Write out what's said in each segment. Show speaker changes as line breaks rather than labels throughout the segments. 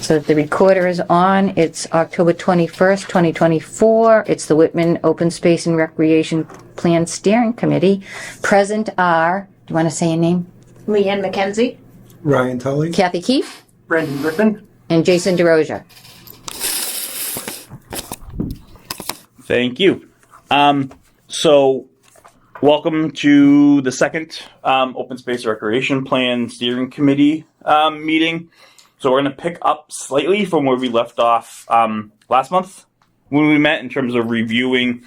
So the recorder is on. It's October 21st, 2024. It's the Whitman Open Space and Recreation Plan Steering Committee. Present are, do you want to say your name?
Leanne McKenzie.
Ryan Tully.
Kathy Keefe.
Brendan Whitman.
And Jason DeRosa.
Thank you. So welcome to the second Open Space Recreation Plan Steering Committee meeting. So we're going to pick up slightly from where we left off last month when we met in terms of reviewing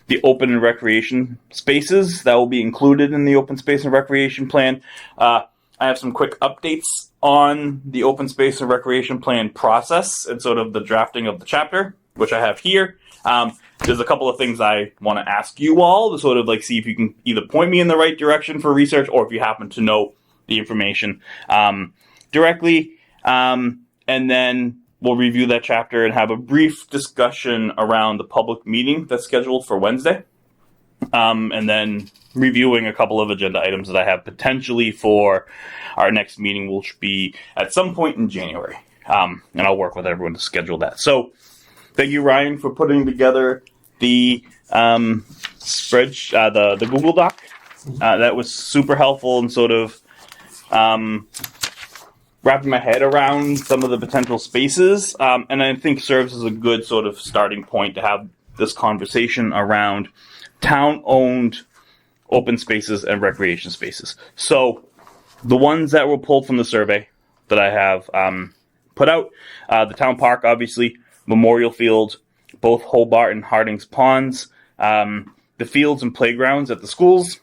the open and recreation spaces that will be included in the Open Space and Recreation Plan. I have some quick updates on the Open Space and Recreation Plan process and sort of the drafting of the chapter, which I have here. There's a couple of things I want to ask you all to sort of like see if you can either point me in the right direction for research or if you happen to know the information directly. And then we'll review that chapter and have a brief discussion around the public meeting that's scheduled for Wednesday. And then reviewing a couple of agenda items that I have potentially for our next meeting, which will be at some point in January. And I'll work with everyone to schedule that. So thank you, Ryan, for putting together the spreadsheet, the Google Doc. That was super helpful and sort of wrapping my head around some of the potential spaces. And I think serves as a good sort of starting point to have this conversation around town-owned open spaces and recreation spaces. So the ones that were pulled from the survey that I have put out, the town park, obviously, Memorial Field, both Hobart and Harding's Ponds, the fields and playgrounds at the schools,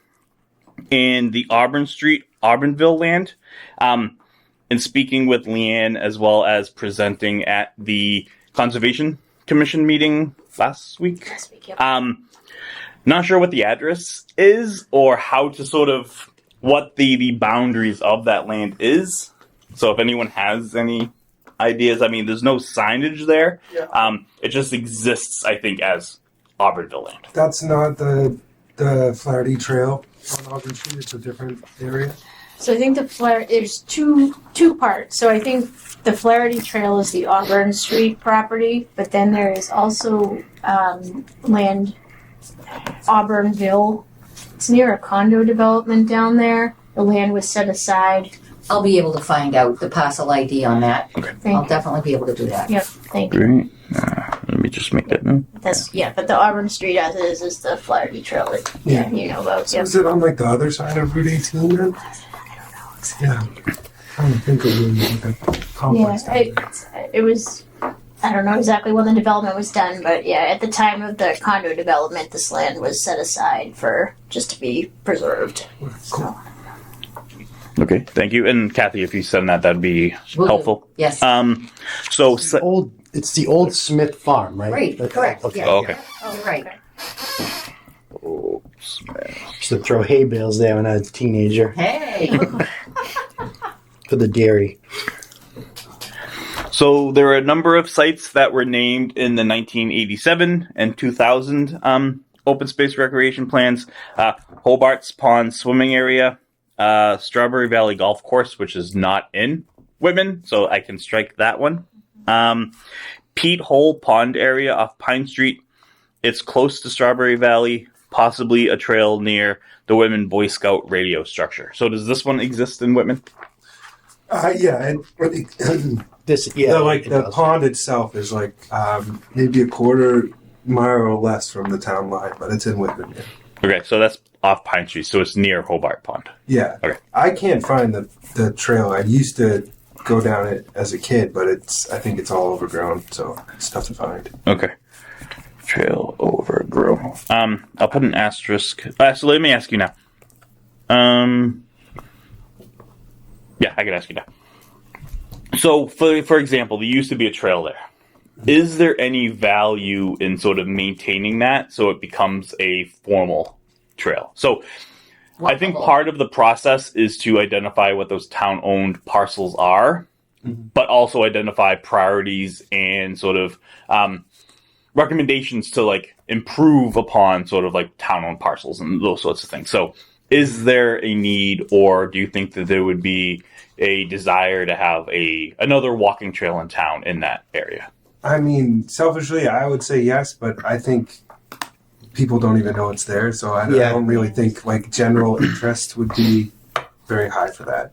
and the Auburnville land. And speaking with Leanne as well as presenting at the Conservation Commission meeting last week.
Yep.
Not sure what the address is or how to sort of what the boundaries of that land is. So if anyone has any ideas, I mean, there's no signage there.
Yeah.
It just exists, I think, as Auburnville land.
That's not the Flaherty Trail on Auburn Street. It's a different area.
So I think there's two parts. So I think the Flaherty Trail is the Auburn Street property, but then there is also land Auburnville. It's near a condo development down there. The land was set aside.
I'll be able to find out the parcel ID on that.
Okay.
I'll definitely be able to do that.
Yep, thank you.
Great. Let me just make that note.
But the Auburn Street as is the Flaherty Trail that you know about.
So
Yep.
is it on like the other side of Route 18 then? Yeah. I don't think it was like a complex.
It was. I don't know exactly when the development was done, but yeah, at the time of the condo development, this land was set aside for just to be preserved.
Cool.
So.
Okay, thank you. And Kathy, if you send that, that'd be helpful.
Yes.
It's the old Smith farm, right?
Right, correct.
Okay.
Yeah.
Oh, okay.
Oh, right.
Used to throw hay bales there when I was a teenager
Hey.
for the dairy.
So there are a number of sites that were named in the 1987 and 2000 open space recreation plans. Hobart's Pond Swimming Area, Strawberry Valley Golf Course, which is not in Whitman, so I can strike that one. Pete Hole Pond area off Pine Street. It's close to Strawberry Valley, possibly a trail near the Whitman Boy Scout radio structure. So does this one exist in Whitman?
Yeah, and the pond itself is like maybe a quarter mile or less from the town line, but it's in Whitman. Yeah.
Okay, so that's off Pine Street, so it's near Hobart Pond.
Yeah.
Okay.
I can't find the trail. I used to go down it as a kid, but I think it's all overgrown, so it's tough to find.
Okay. Trail overgrown. I'll put an asterisk. So let me ask you now. Yeah, I can ask you now. So, for example, there used to be a trail there. Is there any value in sort of maintaining that so it becomes a formal trail? So, I think part of the process is to identify what those town-owned parcels are, but also identify priorities and sort of recommendations to like improve upon sort of like town-owned parcels and those sorts of things. So, is there a need, or do you think that there would be a desire to have another walking trail in town in that area?
I mean, selfishly, I would say yes, but I think people don't even know it's there, so I don't really think like general interest would be very high for that.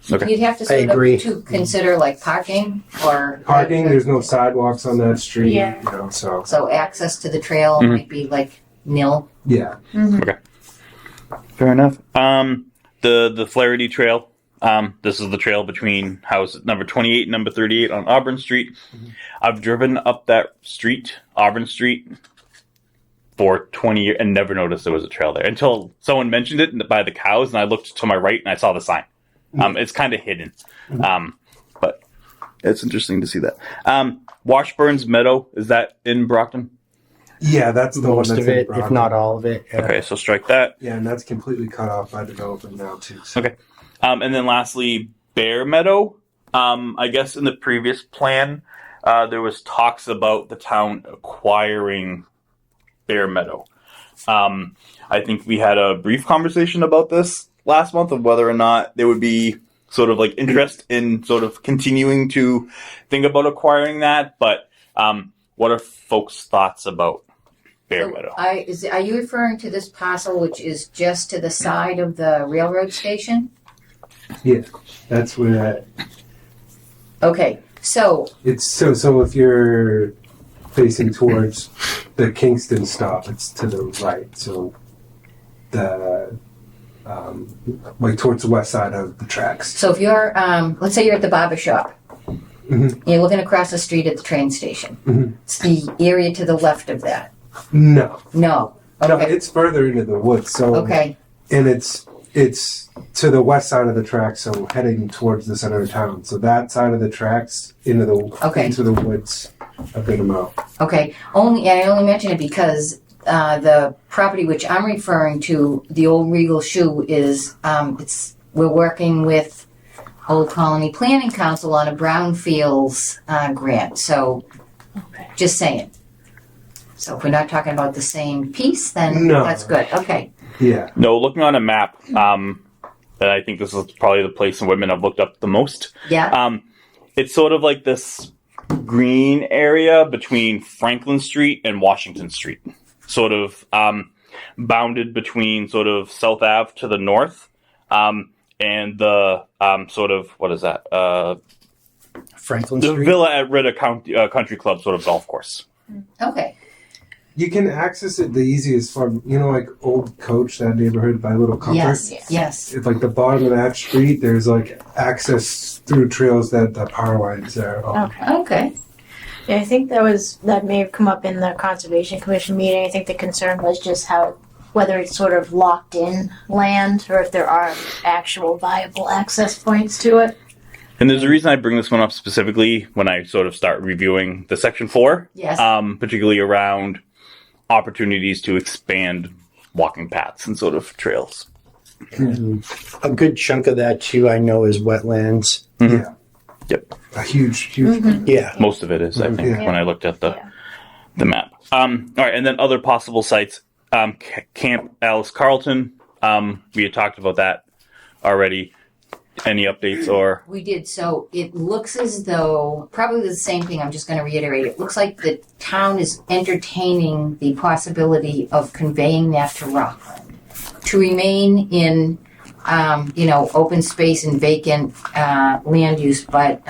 Okay.
You'd have to sort
agree.
of to consider like parking or
Parking, there's no sidewalks on that street,
Yeah.
you know, so
so access to the trail
Mhm.
might be like nil.
yeah.
Fair enough. The Flaherty Trail. This is the trail between house number 28 and number 38 on Auburn Street. I've driven up that street, Auburn Street, for 20 years and never noticed there was a trail there until someone mentioned it by the cows, and I looked to my right and I saw the sign. It's kind of hidden, but it's interesting to see that. Washburn's Meadow, is that in Brockton?
Yeah, that's the
Most
one
of
that's in
it, if
Brockton.
not all of it. Yeah.
Okay, so strike that.
Yeah, and that's completely cut off by development now too. So.
Okay. And then lastly, Bear Meadow. I guess in the previous plan, there was talks about the town acquiring Bear Meadow. I think we had a brief conversation about this last month of whether or not there would be sort of like interest in sort of continuing to think about acquiring that. But what are folks' thoughts about Bear Meadow?
Are you referring to this parcel which is just to the side of the railroad station?
Yeah, that's where
Okay, so
it's so if you're facing towards the Kingston stop, it's to the right. So the like towards the west side of the tracks.
so if you're let's say you're at the barber shop.
Mhm.
You're looking across the street at the train station.
Mhm.
It's the area to the left of that.
No,
No.
no,
Okay.
it's further into the woods. So
Okay.
and it's to the west side of the tracks, so heading towards the center of town. So that side of the tracks into the woods a good amount.
Okay. I only mention it because the property which I'm referring to, the old Regal Shoe, is we're working with Old Colony Planning Council on a brownfields grant. So just saying. So if we're not talking about the same piece, then
No.
that's good. Okay.
Yeah.
No, looking on a map, that I think this is probably the place in Whitman I've looked up the most.
Yeah.
It's sort of like this green area between Franklin Street and Washington Street, sort of bounded between sort of South Ave to the north, and the sort of, what is that?
Franklin
The
Street.
Villa at Ritter Country Club sort of golf course.
Okay.
You can access it the easiest from, like Old Coach, that neighborhood by Little Comfort.
Yes. Yes.
It's like the bottom of that street, there's like access through trails that the power lines are on.
Okay.
Okay.
Yeah, I think that may have come up in the Conservation Commission meeting. I think the concern was just whether it's sort of locked in land or if there are actual viable access points to it.
And there's a reason I bring this one up specifically when I sort of start reviewing the Section 4,
Yes.
particularly around opportunities to expand walking paths and sort of trails.
A good chunk of that too, I know, is wetlands.
Yeah.
Yep.
A huge.
Yeah.
Most of it is, I think,
Yeah.
when I looked at
Yeah.
the map. All right, and then other possible sites. Camp Alice Carlton. We had talked about that already. Any updates or?
We did. So it looks as though, probably the same thing, I'm just going to reiterate. It looks like the town is entertaining the possibility of conveying that to Rockland to remain in, open space and vacant land use, but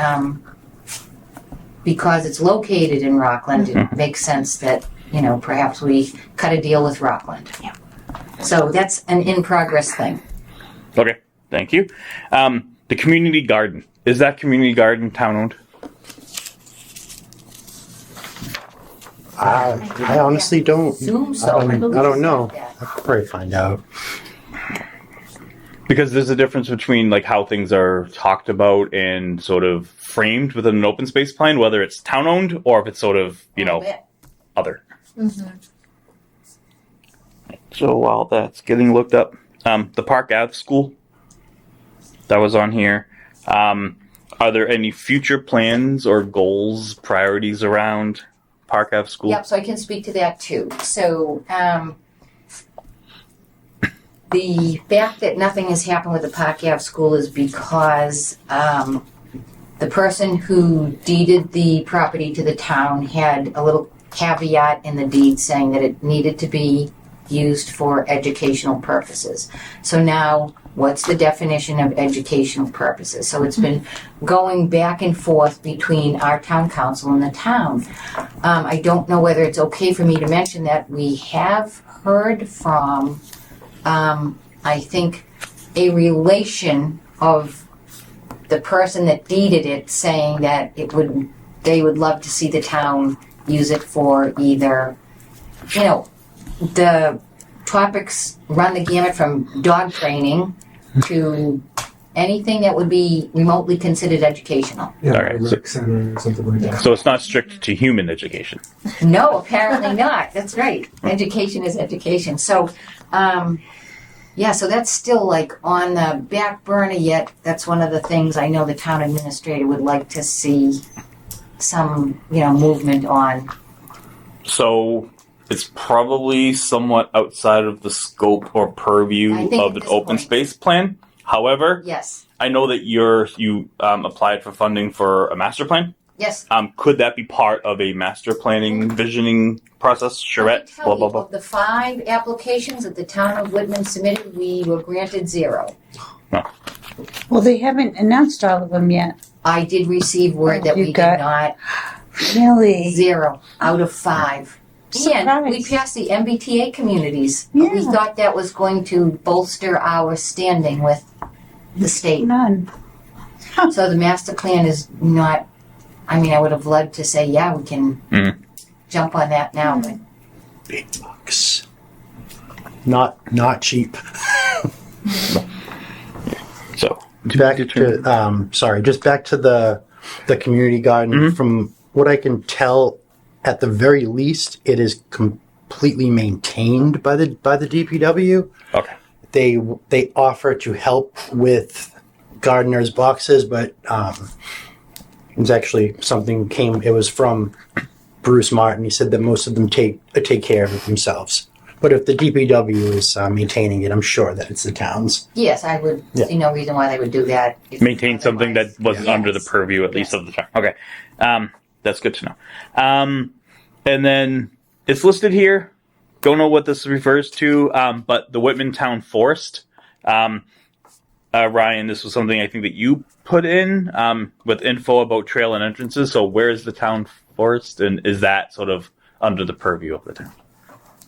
because it's located in Rockland, it makes sense that, perhaps we cut a deal with Rockland.
Yeah.
So that's an in-progress thing.
Okay, thank you. The community garden. Is that community garden town-owned?
I honestly don't.
Assume so.
I don't know.
Yeah.
I could probably find out.
Because there's a difference between like how things are talked about and sort of framed within an open space plan, whether it's town-owned or if it's sort of, other. So while that's getting looked up, the Park Ave School that was on here. Are there any future plans or goals, priorities around Park Ave School?
Yep, so I can speak to that too. So, the fact that nothing has happened with the Park Ave school is because the person who deeded the property to the town had a little caveat in the deed saying that it needed to be used for educational purposes. So now, what's the definition of educational purposes? So it's been going back and forth between our town council and the town. I don't know whether it's okay for me to mention that we have heard from, I think, a relation of the person that deeded it saying that they would love to see the town use it for either, the topics run the gamut from dog training to anything that would be remotely considered educational.
Yeah,
All right,
a rec center or something like that.
So it's not strict to human education.
No, apparently not. That's right. Education is education. So, so that's still like on the back burner yet. That's one of the things I know the town administrator would like to see some, movement on.
So it's probably somewhat outside of the scope or purview
I think
of
at
an
this
open
point.
space plan. However,
Yes.
I know that you applied for funding for a master plan.
Yes.
Could that be part of a master planning visioning process? Charette,
I
blah,
tell
blah,
you,
blah.
of the 5 applications that the town of Whitman submitted, we were granted 0.
Well, they haven't announced all of them yet.
I did receive word that
You
we did
got-
not.
Really?
0 out of 5. And we
Surprised. passed
the MBTA communities. We
Yeah.
thought that was going to bolster our standing with the state.
None.
So the master plan is not, I would have loved to say, yeah, we can jump on that now, but
Big bucks. Not cheap.
So
Back to just back to the community garden. From what I can tell, at the very least, it is completely maintained by the DPW.
okay.
They offer to help with gardeners' boxes, but it was actually something it was from Bruce Martin. He said that most of them take care of it themselves. But if the DPW is maintaining it, I'm sure that it's the town's.
yes, I would see no reason why they would do that.
Maintain something that wasn't
Yes.
under the purview, at least of the town. Okay. That's good to know. And then it's listed here. Don't know what this refers to, but the Whitman Town Forest. Ryan, this was something I think that you put in with info about trail and entrances. So where is the town forest, and is that sort of under the purview of the town?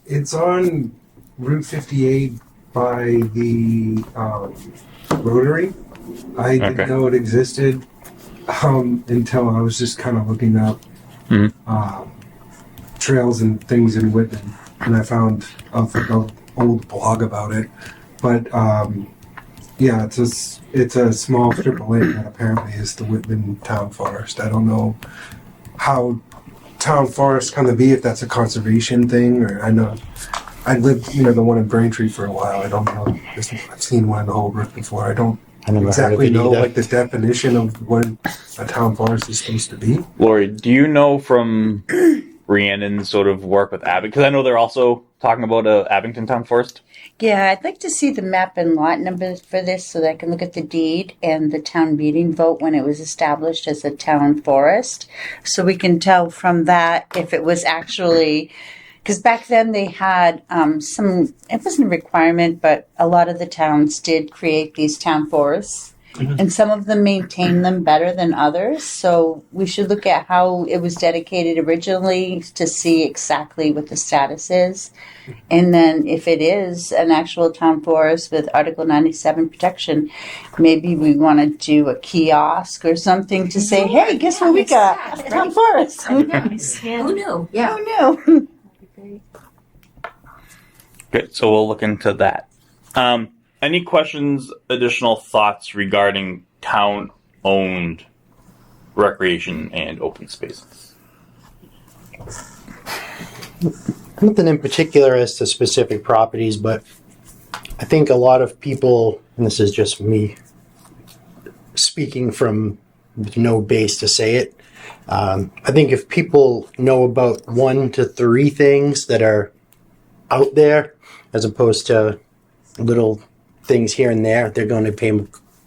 It's on Route 58 by the Rotary. I didn't know it existed until I was just kind of looking up trails and things in Whitman, and I found an old blog about it. But it's a small strip of land that apparently is the Whitman Town Forest. I don't know how town forests come to be, if that's a conservation thing, or I know I lived, the one in Braintree for a while. I don't know. I've seen one in Holbrook before. I don't
I never
exactly
heard of it
know
either.
like the definition of what a town forest is supposed to be.
Lori, do you know from Rhiannon's sort of work with Abington? Because I know they're also talking about a Abington Town Forest.
Yeah, I'd like to see the map and lot numbers for this so that I can look at the deed and the town meeting vote when it was established as a town forest. So we can tell from that if it was actually, because back then they had it wasn't a requirement, but a lot of the towns did create these town forests. And some of them maintain them better than others. So we should look at how it was dedicated originally to see exactly what the status is. And then if it is an actual town forest with Article 97 protection, maybe we want to do a kiosk or something to say, hey, guess what we got? A town forest. Who
Who knew? Yeah.
knew?
Good. So we'll look into that. Any questions, additional thoughts regarding town-owned recreation and open spaces?
Nothing in particular as to specific properties, but I think a lot of people, and this is just me speaking from no base to say it, I think if people know about 1 to 3 things that are out there, as opposed to little things here and there, they're going to pay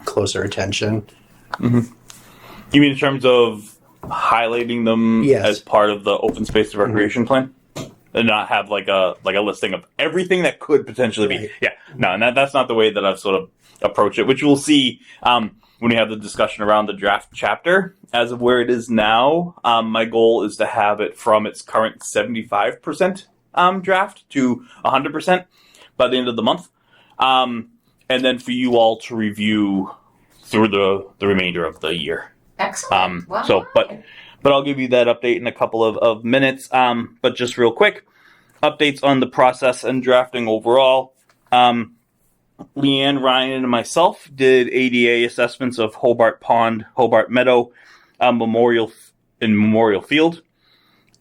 closer attention.
You mean in terms of highlighting them
Yes.
as part of the open space and recreation plan, and not have like a listing of everything that could potentially be?
Right.
Yeah, no, and that's not the way that I've sort of approached it. Which we'll see when we have the discussion around the draft chapter. As of where it is now, my goal is to have it from its current 75% draft to 100% by the end of the month, and then for you all to review through the remainder of the year.
Excellent. Wow.
So, but I'll give you that update in a couple of minutes. But just real quick, updates on the process and drafting overall. Leanne, Ryan, and myself did ADA assessments of Hobart Pond, Hobart Meadow, Memorial Field.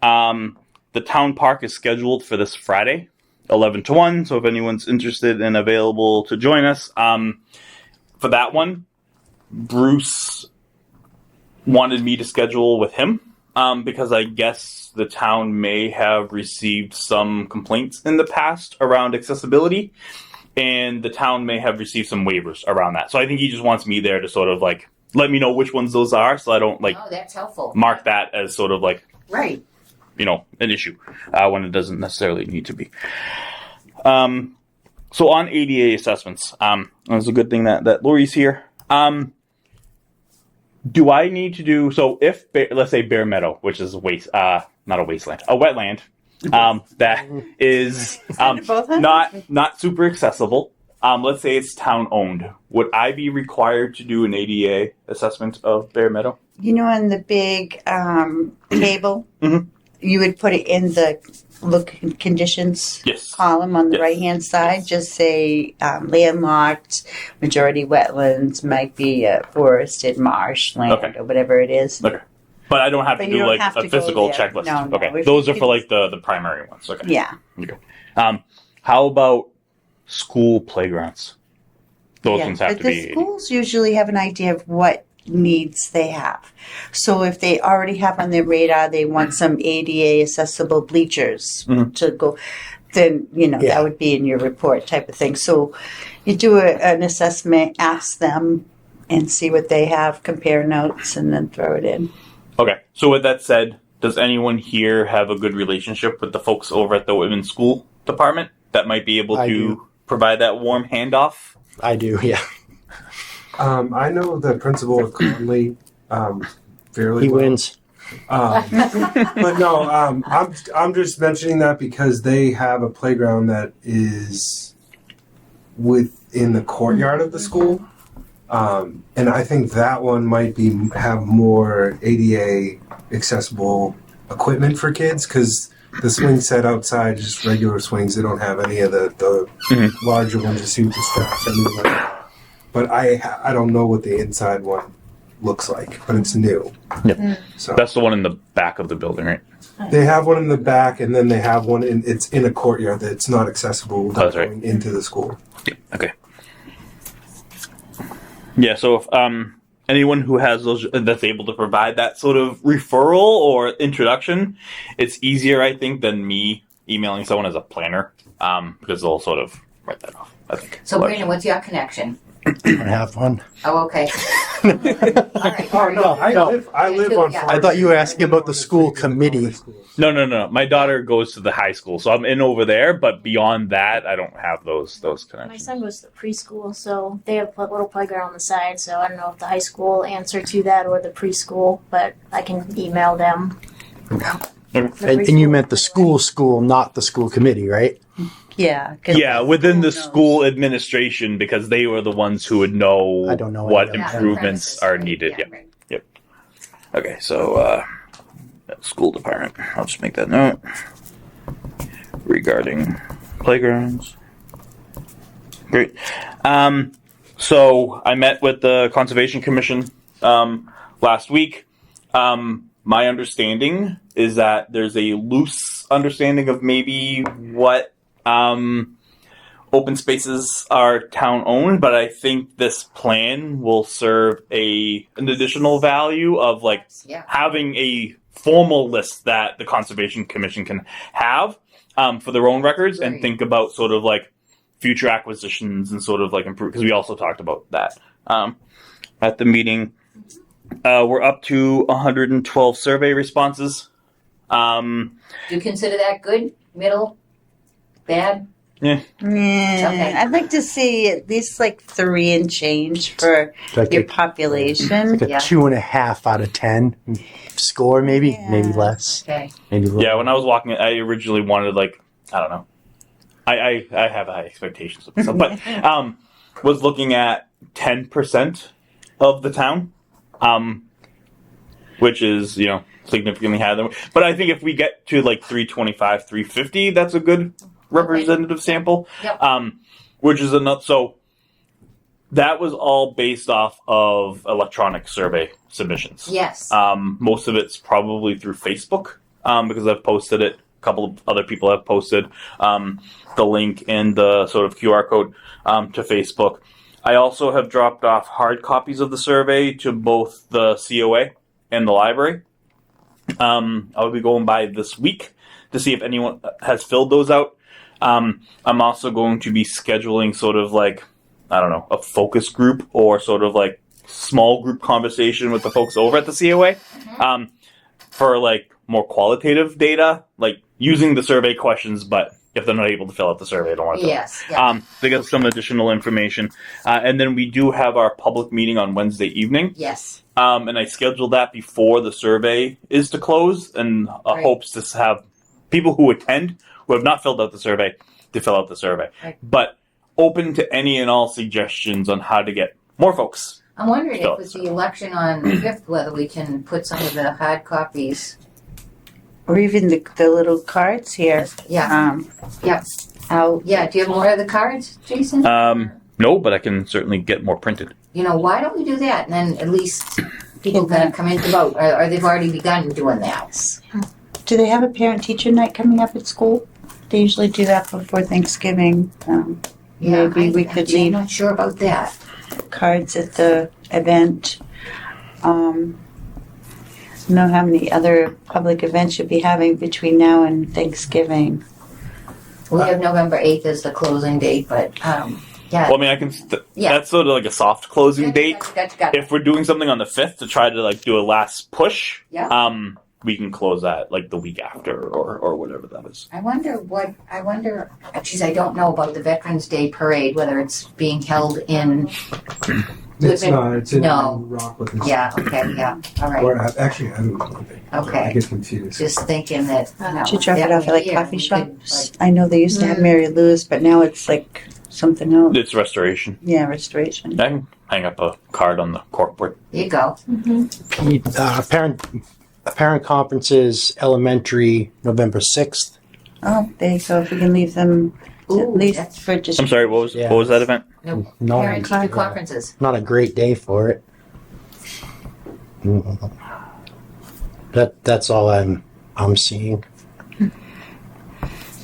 The town park is scheduled for this Friday, 11 to 1. So if anyone's interested and available to join us, for that one, Bruce wanted me to schedule with him because I guess the town may have received some complaints in the past around accessibility, and the town may have received some waivers around that. So I think he just wants me there to sort of like let me know which ones those are, so I don't like
Oh, that's helpful.
mark that as sort of like,
Right.
you know, an issue when it doesn't necessarily need to be. So on ADA assessments, it's a good thing that Lori's here. Do I need to do so? If let's say Bear Meadow, which is not a wasteland, a wetland, that is not super accessible. Let's say it's town owned. Would I be required to do an ADA assessment of Bear Meadow?
You know, on the big table, you would put it in the look conditions
Yes.
column on the
Yes.
right-hand side. Just say landlocked, majority wetlands, might be a forested marshland
Okay.
or whatever it is.
Okay. But I don't have
But
to
you
do
don't
like
have
a
to go
physical
there.
checklist.
No,
Okay.
if
Those
you
are for
can-
like the primary ones. Okay.
Yeah.
Okay. How about school playgrounds? Those ones have
but
to
the
be.
schools usually have an idea of what needs they have. So if they already have on their radar, they want some ADA accessible bleachers to go, then,
Yeah.
that would be in your report type of thing. So you do an assessment, ask them and see what they have, compare notes, and then throw it in.
Okay. So with that said, does anyone here have a good relationship with the folks over at the Whitman School Department that might be able
I
to
do.
provide that warm handoff?
I do, yeah.
I know the principal of Conley fairly
He
well.
wins.
But no, I'm just mentioning that because they have a playground that is within the courtyard of the school, and I think that one might have more ADA accessible equipment for kids because the swing set outside is just regular swings. They don't have any of the larger ones, the suits and stuff. Anything like that. But I don't know what the inside one looks like, but it's new.
Yep.
So
That's the one in the back of the building, right?
they have one in the back, and then they have one it's in a courtyard that's not accessible without
That's right.
going into the school.
Yeah. Okay. Yeah. So if anyone who has those that's able to provide that sort of referral or introduction, it's easier, I think, than me emailing someone as a planner because they'll sort of write that off. I think.
So, Brandon, what's your connection?
I don't have one.
Oh, okay. All right.
Oh no, I live on.
Yeah.
I thought you were asking about the school committee.
No. My daughter goes to the high school, so I'm in over there. But beyond that, I don't have those
My
connections.
son goes to preschool, so they have a little playground on the side. So I don't know if the high school answer to that or the preschool, but I can email them.
And you meant the school, not the school committee, right?
Yeah. 'cause
Yeah, within the
knows?
school administration, because they were the ones who would know
I don't know
what
any of that.
improvements are needed.
Yeah,
Yeah.
right.
Okay, so school department. I'll just make that note regarding playgrounds. Great. So I met with the Conservation Commission last week. My understanding is that there's a loose understanding of maybe what open spaces are town owned, but I think this plan will serve an additional value of like
Yeah.
having a formal list that the Conservation Commission can have for their own records and
Right.
think about sort of like future acquisitions and sort of like improve, because we also talked about that at the meeting. We're up to 112 survey responses.
Do you consider that good, middle, bad?
Yeah,
Okay.
I'd like to see at least like 3 and change for
Like
your
a,
population.
like a
Yeah.
2.5 out of 10 score, maybe
Yeah.
maybe less,
Okay.
maybe a little.
Yeah, when I was walking, I originally wanted like, I don't know. I have high expectations of myself, but was looking at 10% of the town, which is significantly higher than. But I think if we get to like 325, 350, that's a good representative sample.
Yep.
Which is enough. So that was all based off of electronic survey submissions.
Yes.
Most of it's probably through Facebook because I've posted it. A couple of other people have posted the link and the sort of QR code to Facebook. I also have dropped off hard copies of the survey to both the COA and the library. I'll be going by this week to see if anyone has filled those out. I'm also going to be scheduling sort of like, I don't know, a focus group or sort of like small group conversation with the folks over at the COA for like more qualitative data, like using the survey questions, but if they're not able to fill out the survey, I don't want to.
Yes. Yeah.
They get some additional information. And then we do have our public meeting on Wednesday evening.
Yes.
And I scheduled that before the survey is to close, and
Right.
hopes to have people who attend who have not filled out the survey to fill out the survey.
Right.
But open to any and all suggestions on how to get more folks.
I'm wondering
So-
if with the election on the 5th, whether we can put some of the hard copies.
Or even the little cards here.
Yeah. Yep.
Out.
Yeah. Do you have more of the cards, Jason?
No, but I can certainly get more printed.
Why don't we do that? And then at least people can come in to vote. Or they've already begun doing that.
Do they have a parent-teacher night coming up at school? They usually do that before Thanksgiving. Maybe we could
I'm
leave
not sure about that.
cards at the event. Know how many other public events you'll be having between now and Thanksgiving.
We have November 8th as the closing date, but yeah.
Well, I mean, I can.
Yeah.
That's sort of like a soft closing date.
Gotcha.
If we're doing something on the 5th to try to like do a last push,
Yeah.
we can close that like the week after or whatever that is.
I wonder, geez, I don't know about the Veterans Day Parade, whether it's being held in,
It's
Whitman?
not. It's in
No.
Rockwood.
yeah, okay, yeah, all right.
Or actually, I don't know. I
Okay,
get confused.
just thinking that,
Should
drop it
that
off at like
year
coffee
we
shops.
could,
I know they used to have Mary Lou's, but now it's like something else.
It's restoration.
Yeah, restoration.
I can hang up a card on the corkboard.
there you go.
Parent conferences, elementary, November 6th.
Oh, there you go. If we can leave them
Ooh,
at least
that's-
for just.
I'm sorry. What was that event?
No,
Not,
parent-teacher conferences.
not a great day for it. That's all I'm seeing.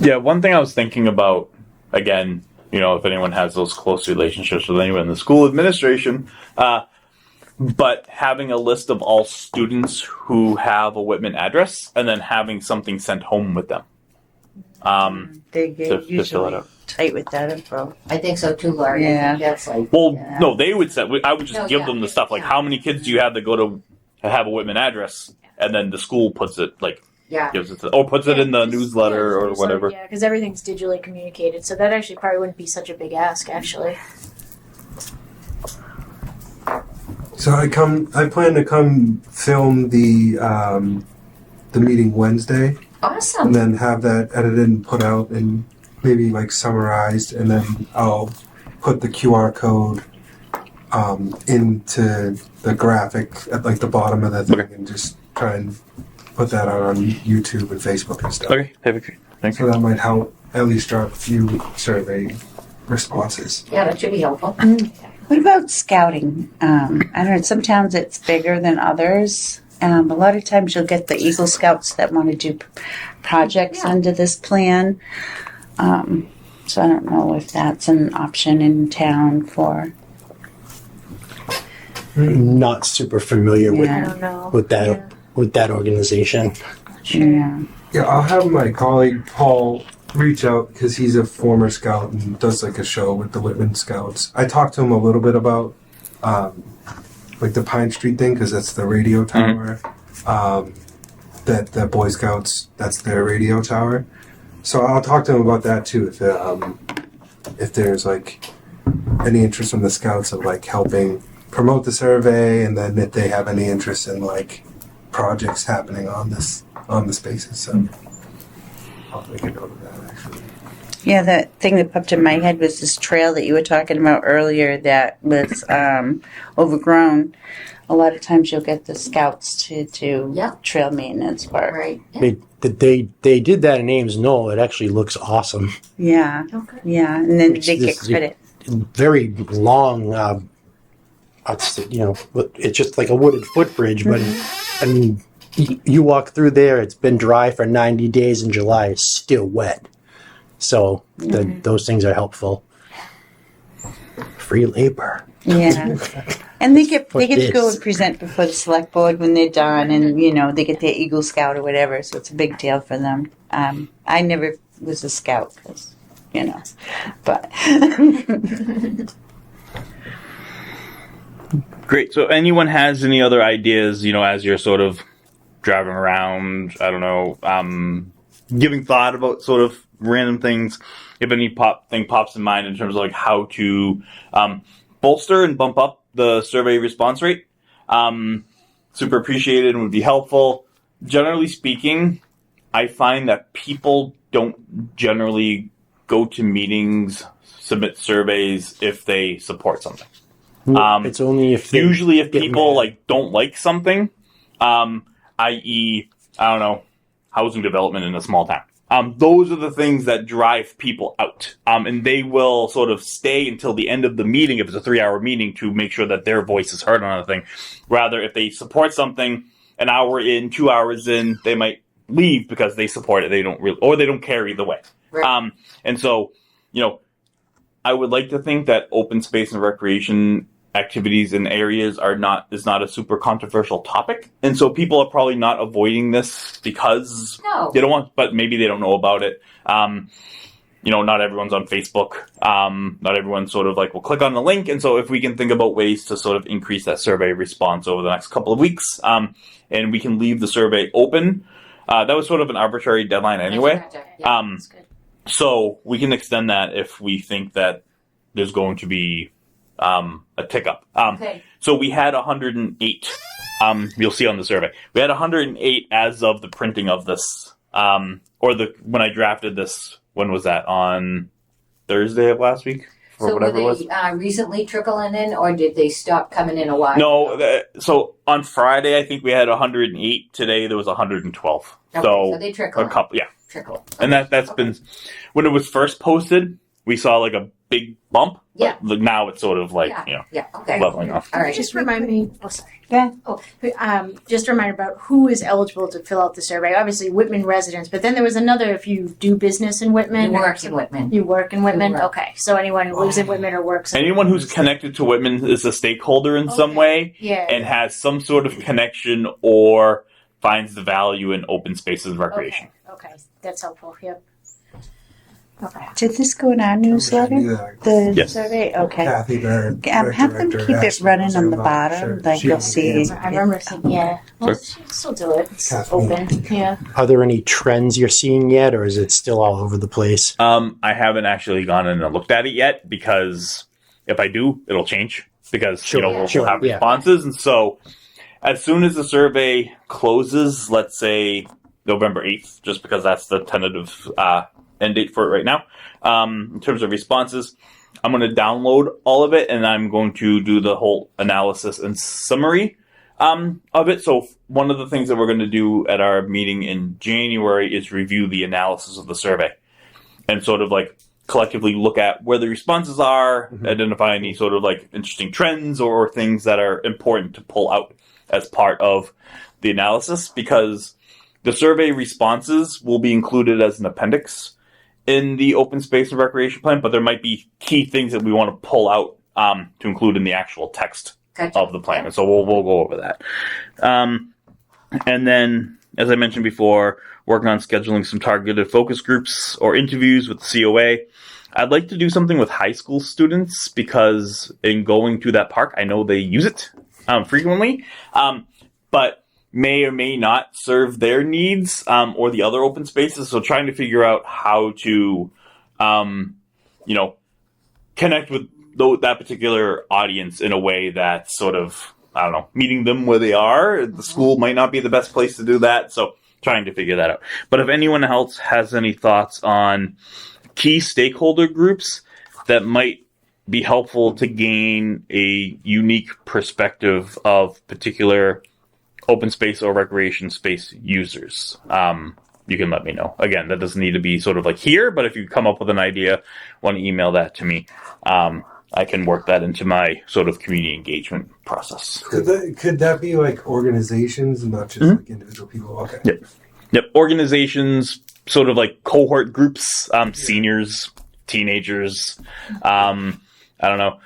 Yeah, one thing I was thinking about, again, if anyone has those close relationships with anyone in the school administration, but having a list of all students who have a Whitman address and then having something sent home with them.
They
To
get
fill it
usually
out.
tight with that info.
I think so too, Laurie. I
Yeah.
think that's like,
Well,
yeah.
no, they would send. I would just
No,
give
yeah.
them the stuff like,
Yeah.
how many kids do you have that go to have a Whitman address, and then the school puts it
Yeah.
gives it or puts it in the newsletter or whatever.
Yeah, because everything's digitally communicated, so that actually probably wouldn't be such a big ask, actually.
So I plan to come film the meeting Wednesday,
Awesome.
and then have that edited and put out and maybe like summarized, and then I'll put the QR code into the graphic at like the bottom of the thing, and just try and put that out on YouTube and Facebook and stuff.
Okay, thank
So that might help at least drop a few survey responses.
Yeah, that should be helpful.
What about scouting? I don't know. Some towns it's bigger than others. A lot of times you'll get the Eagle Scouts that want to do projects
Yeah.
under this plan. So I don't know if that's an option in town for.
Not super familiar
I
Yeah.
don't know.
with that
Yeah.
with that organization.
Yeah.
Yeah, I'll have my colleague Paul reach out because he's a former scout and does like a show with the Whitman Scouts. I talked to him a little bit about like the Pine Street thing because that's the radio tower. That the Boy Scouts, that's their radio tower. So I'll talk to him about that too. If there's like any interest from the Scouts of like helping promote the survey, and then if they have any interest in like projects happening on the spaces. So I'll make a note of that actually.
Yeah, the thing that popped in my head was this trail that you were talking about earlier that was overgrown. A lot of times you'll get the scouts to do
Yeah.
trail maintenance work.
Right. Yeah.
They did that in Ames Knoll. It actually looks awesome.
Yeah,
Okay.
yeah, and then
It's
they get
this-
credit.
Very long. It's just like a wooded footbridge, but I mean, you walk through there. It's been dry for 90 days in July. It's still wet, so those things are helpful. Free labor.
Yeah, and they get to go
this.
and present before the select board when they're done, and they get their Eagle Scout or whatever. So it's a big deal for them. I never was a scout, 'cause, but
Great. So, anyone has any other ideas? As you're sort of driving around, I don't know, giving thought about sort of random things. If any thing pops in mind in terms of like how to bolster and bump up the survey response rate, super appreciated and would be helpful. Generally speaking, I find that people don't generally go to meetings, submit surveys if they support something.
It's only if they
Usually, if
get
people
mad.
don't like something, i.e., I don't know, housing development in a small town. Those are the things that drive people out, and they will sort of stay until the end of the meeting if it's a 3-hour meeting to make sure that their voice is heard on a thing. Rather, if they support something, an hour in, 2 hours in, they might leave because they support it. They don't really, or they don't care either way.
Right.
And so, I would like to think that open space and recreation activities in areas is not a super controversial topic, and so people are probably not avoiding this because
No.
they don't want, but maybe they don't know about it. Not everyone's on Facebook. Not everyone's sort of like will click on the link, and so if we can think about ways to sort of increase that survey response over the next couple of weeks, and we can leave the survey open. That was sort of an arbitrary deadline anyway.
Yeah.
That's good.
So we can extend that if we think that there's going to be a tick up.
Okay.
So we had 108. You'll see on the survey. We had 108 as of the printing of this, when I drafted this. When was that? On Thursday of last week, or
So were
whatever it was.
they recently trickling in, or did they stop coming in a while?
No, so on Friday I think we had 108. Today there was 112.
Okay,
so
they trickle.
a couple, yeah.
Trickle.
And that's been when it was first posted. We saw like a big bump.
Yeah.
But now it's sort of like
Yeah. Okay.
leveling off.
All right.
Just remind me. Oh, sorry.
Yeah.
Oh, just a reminder about who is eligible to fill out the survey. Obviously, Whitman residents, but then there was another. If you do business in Whitman,
You work in Whitman.
You work in Whitman.
Right.
Okay, so anyone who lives in Whitman or works.
Anyone who's connected to Whitman is a stakeholder in some
Okay.
way
Yeah.
and has some sort of connection or finds the value in open spaces and recreation.
Okay, that's helpful. Yep. Okay.
Did this go in our newsletter? The
Yes.
survey? Okay.
Kathy, their
Have them
director,
keep it
asked me
running
if
on the
I'm
bottom,
sure
like
she
you'll
would
see.
answer.
I remember seeing, yeah. Well,
Sorry?
you can still do it. It's
Kathleen.
open. Yeah.
Are there any trends you're seeing yet, or is it still all over the place?
I haven't actually gone in and looked at it yet because if I do, it'll change because
Sure,
we'll have
yeah.
responses, and so as soon as the survey closes, let's say November 8th, just because that's the tentative end date for it right now. In terms of responses, I'm going to download all of it, and I'm going to do the whole analysis and summary of it. So one of the things that we're going to do at our meeting in January is review the analysis of the survey and sort of like collectively look at where the responses are, identify any sort of like interesting trends or things that are important to pull out as part of the analysis, because the survey responses will be included as an appendix in the open space and recreation plan, but there might be key things that we want to pull out to include in the actual text
Gotcha.
of the plan. And so we'll go over that. And then as I mentioned before, working on scheduling some targeted focus groups or interviews with the COA. I'd like to do something with high school students because in going to that park, I know they use it frequently, but may or may not serve their needs or the other open spaces. So trying to figure out how to, connect with that particular audience in a way that sort of, I don't know, meeting them where they are. The school might not be the best place to do that. So trying to figure that out. But if anyone else has any thoughts on key stakeholder groups that might be helpful to gain a unique perspective of particular open space or recreation space users, you can let me know. Again, that doesn't need to be sort of like here, but if you come up with an idea, want to email that to me, I can work that into my sort of community engagement process.
Could that be like organizations and not just like individual people? Okay.
Yep. Organizations, sort of like cohort groups, seniors, teenagers, I don't know,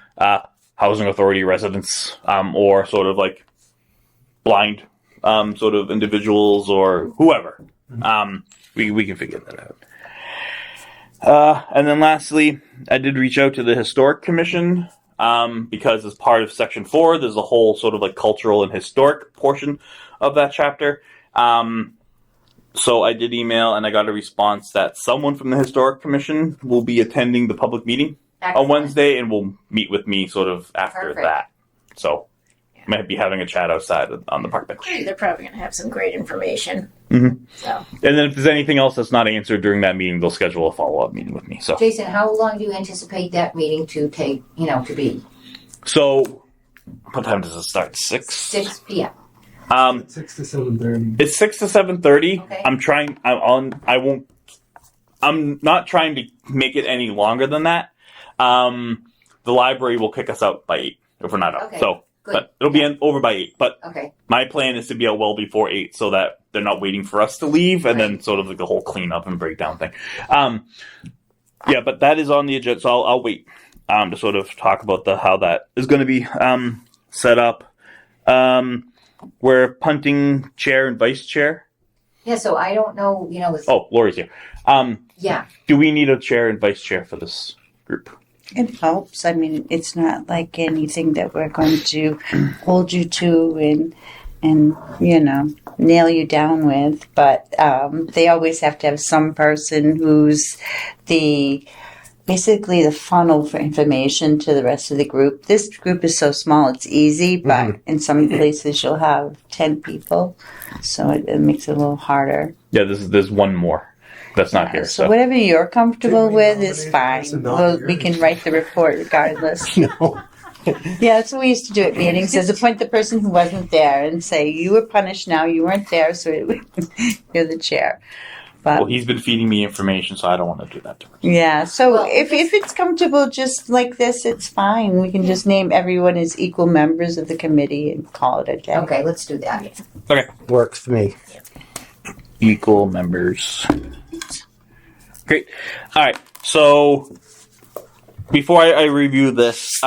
housing authority residents, or sort of like blind sort of individuals or whoever. We can figure that out. And then lastly, I did reach out to the Historic Commission because as part of Section 4, there's a whole sort of like cultural and historic portion of that chapter. So I did email and I got a response that someone from the Historic Commission will be attending the public meeting on Wednesday and will meet with me sort of after that. So might be having a chat outside on the park bench.
They're probably going to have some great information.
Mm-hmm.
So.
And then if there's anything else that's not answered during that meeting, they'll schedule a follow-up meeting with me. So,
Jason, how long do you anticipate that meeting to take, to be?
So, what time does it start? 6?
6 p.m.
6 to 7:30.
It's 6 to 7:30.
Okay.
I'm not trying to make it any longer than that. The library will kick us out by 8 if we're not out.
Okay.
So,
Good.
but it'll be over by 8. But
Okay.
my plan is to be out well before 8 so that they're not waiting for us to leave and then sort of like the whole cleanup and breakdown thing. Yeah, but that is on the agenda. So I'll wait to sort of talk about how that is going to be set up. We're punting chair and vice chair.
Yeah, so I don't know, with...
Oh, Lori's here.
Yeah.
Do we need a chair and vice chair for this group?
It helps. I mean, it's not like anything that we're going to hold you to and nail you down with. But they always have to have some person who's basically the funnel for information to the rest of the group. This group is so small, it's easy, but in some places you'll have 10 people. So it makes it a little harder.
Yeah, there's one more that's not here.
So whatever you're comfortable with is fine.
nominate
We can write the report regardless.
No.
Yeah, that's what we used to do at meetings, is appoint the person who wasn't there and say, you were punished now, you weren't there, so you're the chair. But,
Well, he's been feeding me information, so I don't want to do that to him.
yeah, so
Well,
if it's comfortable just like this, it's fine. We can just name everyone as equal members of the committee and call it a day.
Okay, let's do that.
Okay.
Works for me.
Equal members. Great. All right. So before I review this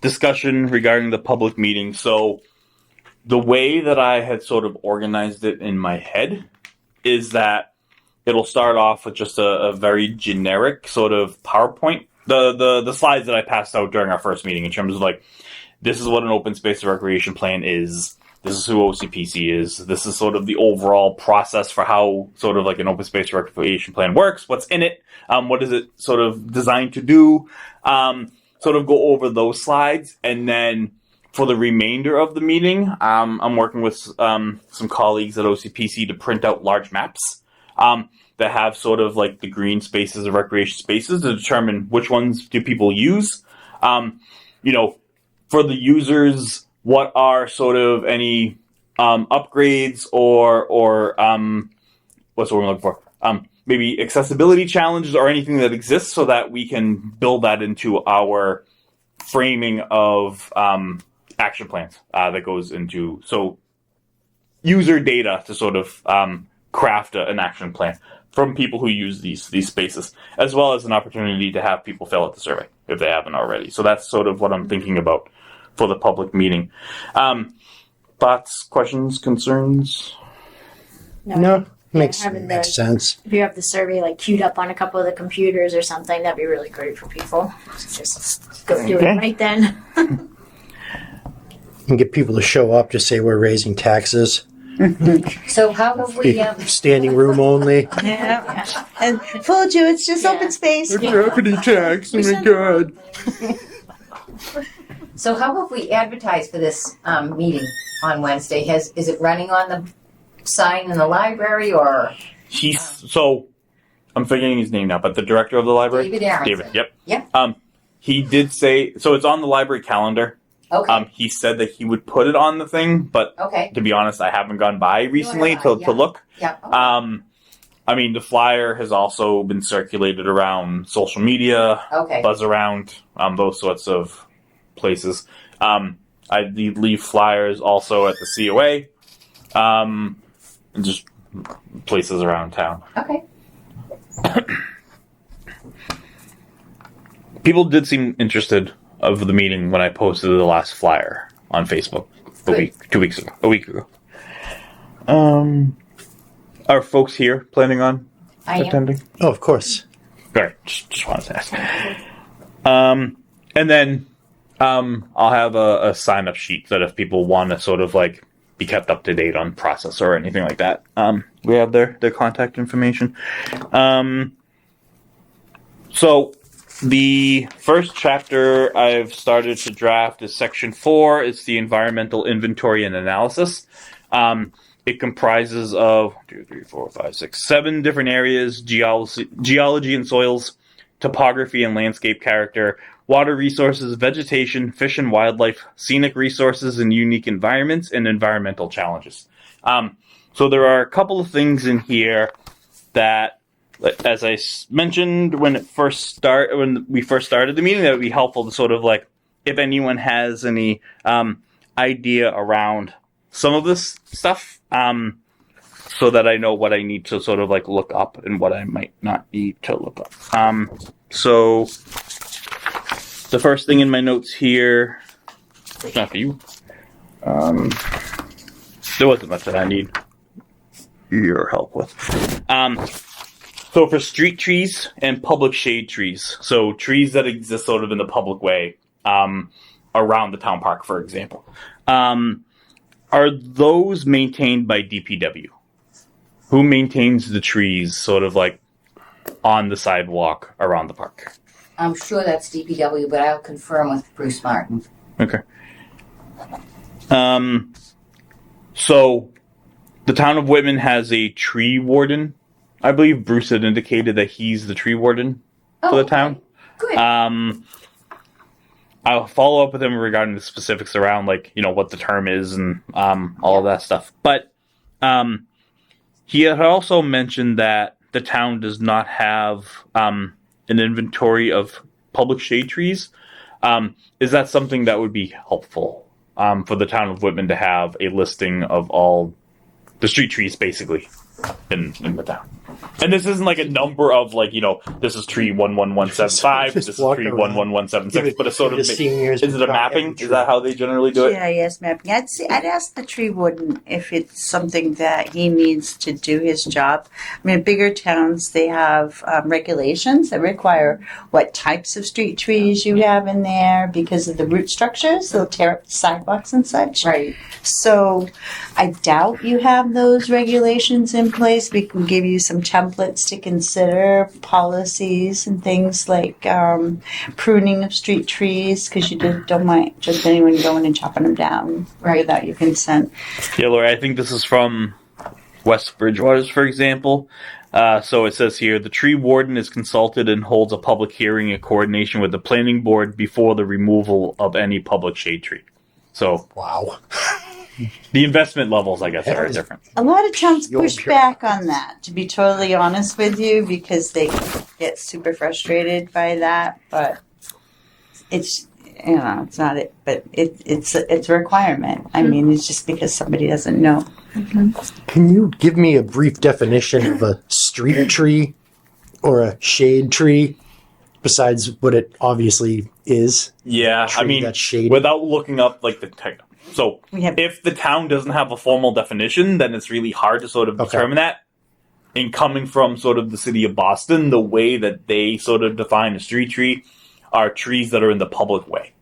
discussion regarding the public meeting, so the way that I had sort of organized it in my head is that it'll start off with just a very generic sort of PowerPoint. The slides that I passed out during our first meeting in terms of like, this is what an open space recreation plan is. This is who OCPC is. This is sort of the overall process for how sort of like an open space recreation plan works. What's in it? What is it sort of designed to do? Sort of go over those slides. And then for the remainder of the meeting, I'm working with some colleagues at OCPC to print out large maps that have sort of like the green spaces and recreation spaces to determine which ones do people use. For the users, what are sort of any upgrades or what's the word I'm looking for? Maybe accessibility challenges or anything that exists so that we can build that into our framing of action plans that goes into user data to sort of craft an action plan from people who use these spaces, as well as an opportunity to have people fill out the survey if they haven't already. So that's sort of what I'm thinking about for the public meeting. Thoughts, questions, concerns?
No, makes
having
makes
the-
sense.
If you have the survey like queued up on a couple of the computers or something, that'd be really great for people. Just go do
Okay.
it right then.
And get people to show up to say we're raising taxes.
So how have we,
Standing room only.
Yeah. And told you, it's just open space.
Property tax. Oh my god.
so how have we advertised for this meeting on Wednesday? Is it running on the sign in the library or
So I'm forgetting his name now, but the director of the library,
David Aronson?
David. Yep.
Yep.
He did say so. It's on the library calendar.
Okay.
He said that he would put it on the thing, but
Okay.
to be honest, I haven't gone by recently
have I,
to look.
Yeah.
I mean, the flyer has also been circulated around social media,
Okay.
buzz around, those sorts of places. I leave flyers also at the COA, and just places around town.
Okay.
People did seem interested of the meeting when I posted the last flyer on Facebook
Good.
2 weeks ago, a week ago. Are folks here planning on
I am.
attending?
Oh, of course.
Great. Just wanted to ask. And then I'll have a sign up sheet that if people want to sort of like be kept up to date on process or anything like that, we have their contact information. So the first chapter I've started to draft is section 4. It's the environmental inventory and analysis. It comprises of 7 different areas: geology and soils, topography and landscape character, water resources, vegetation, fish and wildlife, scenic resources and unique environments, and environmental challenges. So there are a couple of things in here that, as I mentioned when we first started the meeting, that would be helpful to sort of like, if anyone has any idea around some of this stuff, so that I know what I need to sort of like look up and what I might not need to look up. So the first thing in my notes here, it's not for you. There wasn't much that I need your help with. So for street trees and public shade trees, so trees that exist sort of in the public way, around the town park, for example, are those maintained by DPW? Who maintains the trees sort of like on the sidewalk around the park?
I'm sure that's DPW, but I'll confirm with Bruce Martin.
Okay. So the town of Whitman has a tree warden. I believe Bruce had indicated that he's the tree warden for the town.
Good.
I'll follow up with him regarding the specifics around, like, you know, what the term is and all of that stuff. But he had also mentioned that the town does not have an inventory of public shade trees. Is that something that would be helpful for the town of Whitman to have a listing of all the street trees, basically, in the town? And this isn't like a number of, like, you know, this is tree 11175, this is tree 11176, but it's sort of, is it a mapping? Is that how they generally do it?
Yeah, yes, mapping. I'd ask the tree warden if it's something that he needs to do his job. I mean, bigger towns, they have regulations that require what types of street trees you have in there because of the root structures. They'll tear up the sidewalks and such.
Right.
So I doubt you have those regulations in place. We can give you some templates to consider, policies and things like pruning of street trees, because you don't want just anyone going and chopping them down without your consent.
Yeah, Lori, I think this is from West Bridgewater's, for example. So it says here, the tree warden is consulted and holds a public hearing in coordination with the planning board before the removal of any public shade tree. So,
Wow.
the investment levels, I guess, are different.
A lot of towns
You're
push
pure.
back on that, to be totally honest with you, because they get super frustrated by that. But it's, you know, it's not it, but it's a requirement. I mean, it's just because somebody doesn't know.
Can you give me a brief definition of a street tree or a shade tree, besides what it obviously is?
Yeah, I
Tree
mean,
that's shady.
without looking up like the So
We have-
if the town doesn't have a formal definition, then it's really hard to sort of
Okay.
determine that. And coming from sort of the city of Boston, the way that they sort of define a street tree are trees that are in the public way,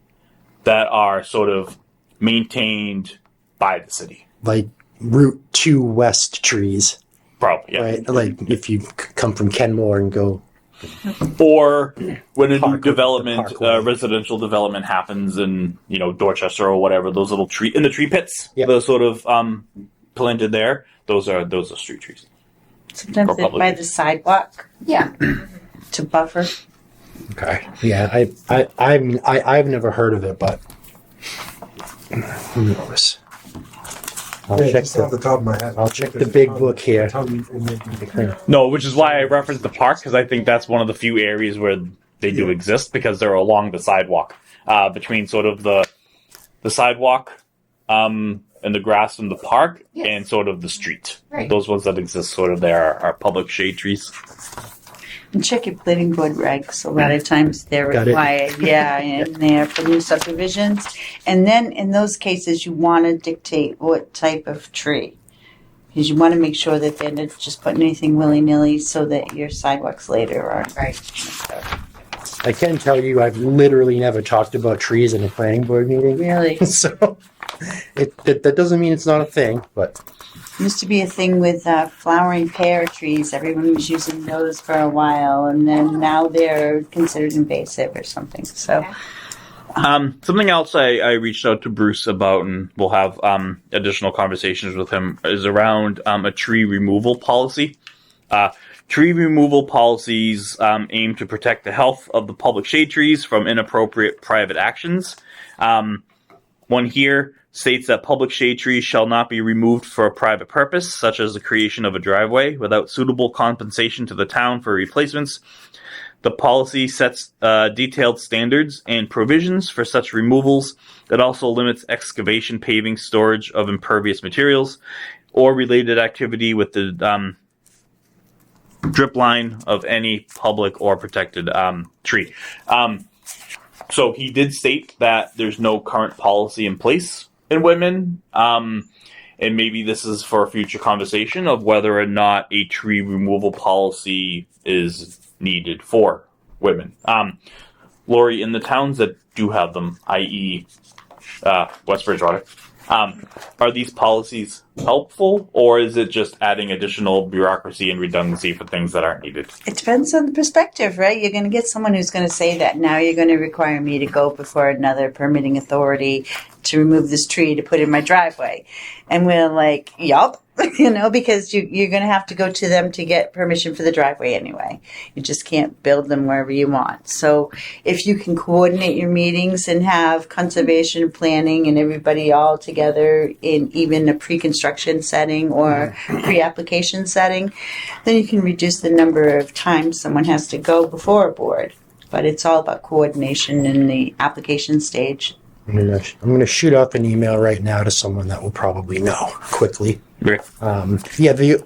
that are sort of maintained by the city.
Like Route 2 West trees,
Probably, yeah.
right? Like if you come from Kenmore and go,
Or when a new
Park-
development,
the parkway.
residential development happens in, Dorchester or whatever, those little in the tree pits,
Yep.
those sort of planted there, those are street trees.
Sometimes
For
they
public
by
use.
the sidewalk
Yeah.
to buffer.
okay, yeah, I've never heard of it, but who knows? I'll
Yeah,
check
just off the top of my head.
I'll check the big book here.
No, which is why I referenced the park, because I think that's one of the few areas where they do exist, because they're along the sidewalk, between sort of the sidewalk and the grass in the park
Yes.
and sort of the street.
Right.
Those ones that exist sort of there are public shade trees.
And check your planning board regs. A lot of times they're
Got it.
required, yeah, in there for new subdivisions. And then in those cases, you want to dictate what type of tree. Because you want to make sure that they're not just putting anything willy-nilly so that your sidewalks later aren't.
Right.
I can tell you, I've literally never talked about trees in a planning board meeting.
Really?
So that doesn't mean it's not a thing, but
Used to be a thing with flowering pear trees. Everyone was using those for a while, and then now they're considered invasive or something. So,
Something else I reached out to Bruce about, and we'll have additional conversations with him, is around a tree removal policy. Tree removal policies aim to protect the health of the public shade trees from inappropriate private actions. One here states that public shade trees shall not be removed for a private purpose, such as the creation of a driveway, without suitable compensation to the town for replacements. The policy sets detailed standards and provisions for such removals. It also limits excavation, paving, storage of impervious materials, or related activity with the drip line of any public or protected tree. So he did state that there's no current policy in place in Whitman, and maybe this is for a future conversation of whether or not a tree removal policy is needed for Whitman. Lori, in the towns that do have them, i.e. West Bridgewater, are these policies helpful, or is it just adding additional bureaucracy and redundancy for things that aren't needed?
it depends on the perspective, right? You're going to get someone who's going to say that now you're going to require me to go before another permitting authority to remove this tree to put in my driveway. And we're like, yup, because you're going to have to go to them to get permission for the driveway anyway. You just can't build them wherever you want. So if you can coordinate your meetings and have conservation planning and everybody all together in even a pre-construction setting or pre-application setting, then you can reduce the number of times someone has to go before a board. But it's all about coordination in the application stage.
I'm gonna shoot off an email right now to someone that will probably know quickly.
Great.
The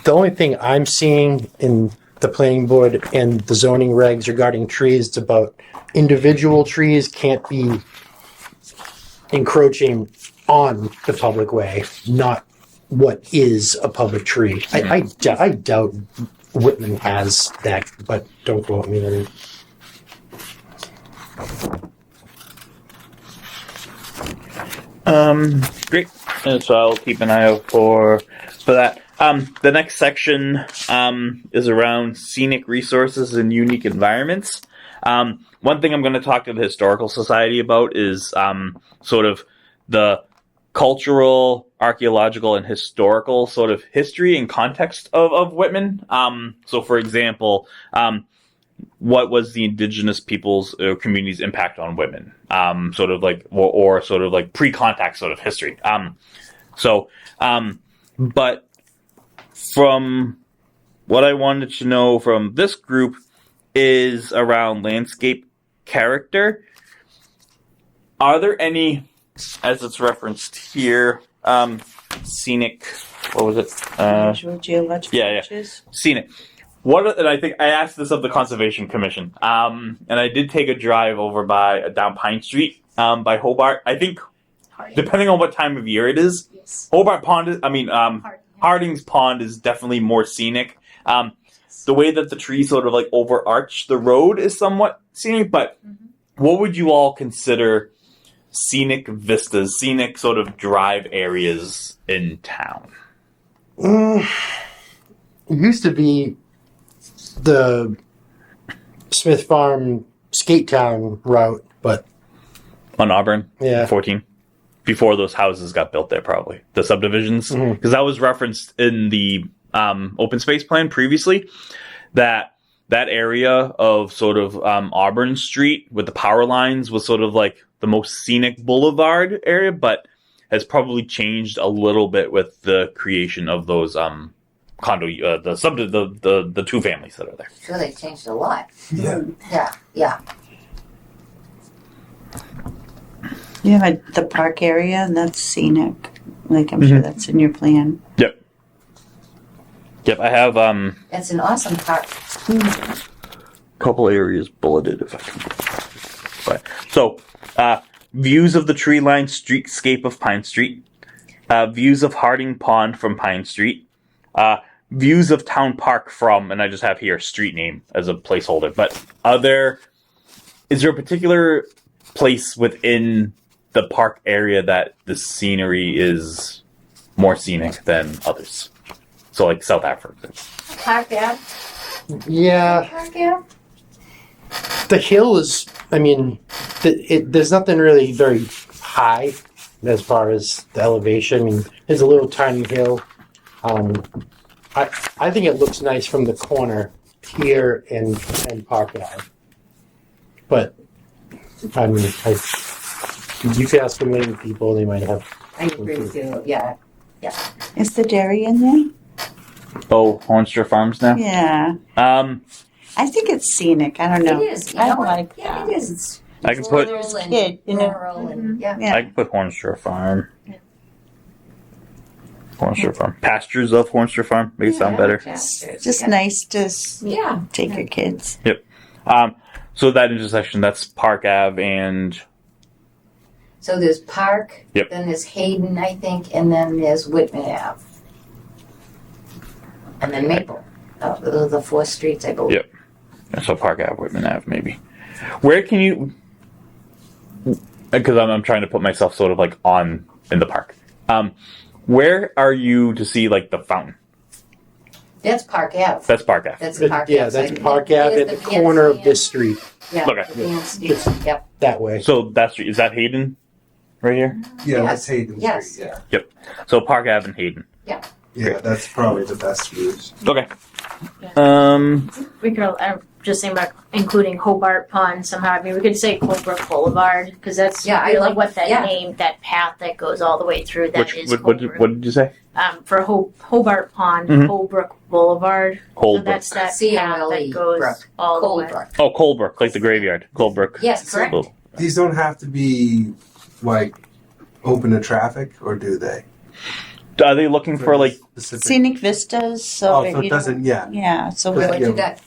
only thing I'm seeing in the planning board and the zoning regs regarding trees, it's about individual trees can't be encroaching on the public way, not what is a public tree. I doubt Whitman has that, but don't quote me on it.
Great. And so I'll keep an eye out for that. The next section is around scenic resources and unique environments. One thing I'm going to talk to the Historical Society about is sort of the cultural, archaeological, and historical sort of history and context of Whitman. So, for example, what was the indigenous people's community's impact on Whitman? Sort of like, or sort of like pre-contact sort of history. But from what I wanted to know from this group is around landscape character. Are there any, as it's referenced here, scenic, what was it?
Natural geological
yeah.
features.
Scenic. And I think I asked this of the Conservation Commission, and I did take a drive over down Pine Street by Hobart. I think depending on what time of year it is.
Yes.
Hobart Pond is, Harding's Pond is definitely more scenic. The way that the trees sort of like overarch the road is somewhat scenic, but what would you all consider scenic vistas, scenic sort of drive areas in town?
It used to be the Smith Farm Skate Town route, but
On Auburn?
Yeah.
14? Before those houses got built there, probably. The subdivisions? Because that was referenced in the open space plan previously, that area of sort of Auburn Street with the power lines was sort of like the most scenic boulevard area, but has probably changed a little bit with the creation of those condo, the two families that are there.
Sure, they changed a lot.
Yeah.
Yeah.
You have the park area, and that's scenic. Like, I'm sure that's in your plan.
Yep, I have
It's an awesome park.
couple areas bulleted if I can. But, so, views of the tree-lined streetscape of Pine Street, views of Harding Pond from Pine Street, views of Town Park from, and I just have here street name as a placeholder. But is there a particular place within the park area that the scenery is more scenic than others? So, like South Africa.
Park Ave.
yeah,
Park Ave.
the hill is. I mean, there's nothing really very high as far as the elevation. I mean, there's a little tiny hill. I think it looks nice from the corner here and Park Ave. But I mean, you could ask a million people; they might have.
I agree with you. Yeah.
Is the dairy in there?
Oh, Hornstra Farms now?
Yeah. I think it's scenic. I don't know.
It is. You
I
know
don't
what?
like
Yeah,
that.
it is. It's
I can put
rural and
Kid, you know.
rural and yeah.
Yeah.
I can put Hornstra Farm. Hornstra Farm. Pastures of Hornstra Farm. Make it sound better.
Just nice to
Yeah.
take your kids.
So that intersection, that's Park Ave and
So there's Park,
Yep.
then there's Hayden, I think, and then there's Whitman Ave. And then Maple. Those are the four streets, I believe.
Yep. So Park Ave, Whitman Ave, maybe. Where can you? Because I'm trying to put myself sort of like in the park. Where are you to see like the fountain?
That's Park Ave.
That's Park Ave.
That's Park
Yeah,
Ave.
that's
So
Park
it
Ave
is
at the
the
corner of
bandstand.
this street.
Yeah.
Okay.
The bandstand. Yep.
That way.
So that's is that Hayden, right here?
Yeah,
Yes.
that's Hayden
Yes.
Street. Yeah.
So Park Ave and Hayden.
Yeah, that's probably the best views.
Okay.
We could. I'm just saying about including Hobart Pond somehow. I mean, we could say Colebrook Boulevard because that's
Yeah, I
really
like-
what that
yeah.
name, that path that goes all the way through. That is
What did you say?
for Hobart Pond,
Mhm.
Colebrook Boulevard. So
Colebrook.
that's that path
C-O-L-E,
that goes
Brook.
all the way.
Colebrook.
Oh, Colebrook, like the graveyard. Colebrook.
Yes, correct.
Cool.
These don't have to be like open to traffic, or do they?
Are they looking for like?
specific?
Scenic vistas. So,
Oh,
if
so it
you
doesn't. Yeah.
don't- Yeah. So
But-
What you got?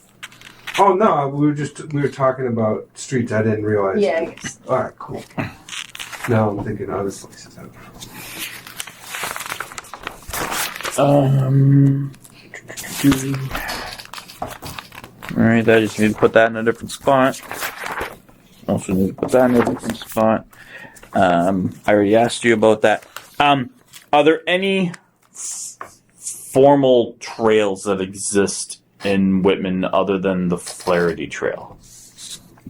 Oh no, we were talking about streets. I didn't realize.
Yeah. I guess.
All right, cool. Now I'm thinking other places.
All right, I just need to put that in a different spot. Also need to put that in a different spot. I already asked you about that. Are there any formal trails that exist in Whitman other than the Flaherty Trail,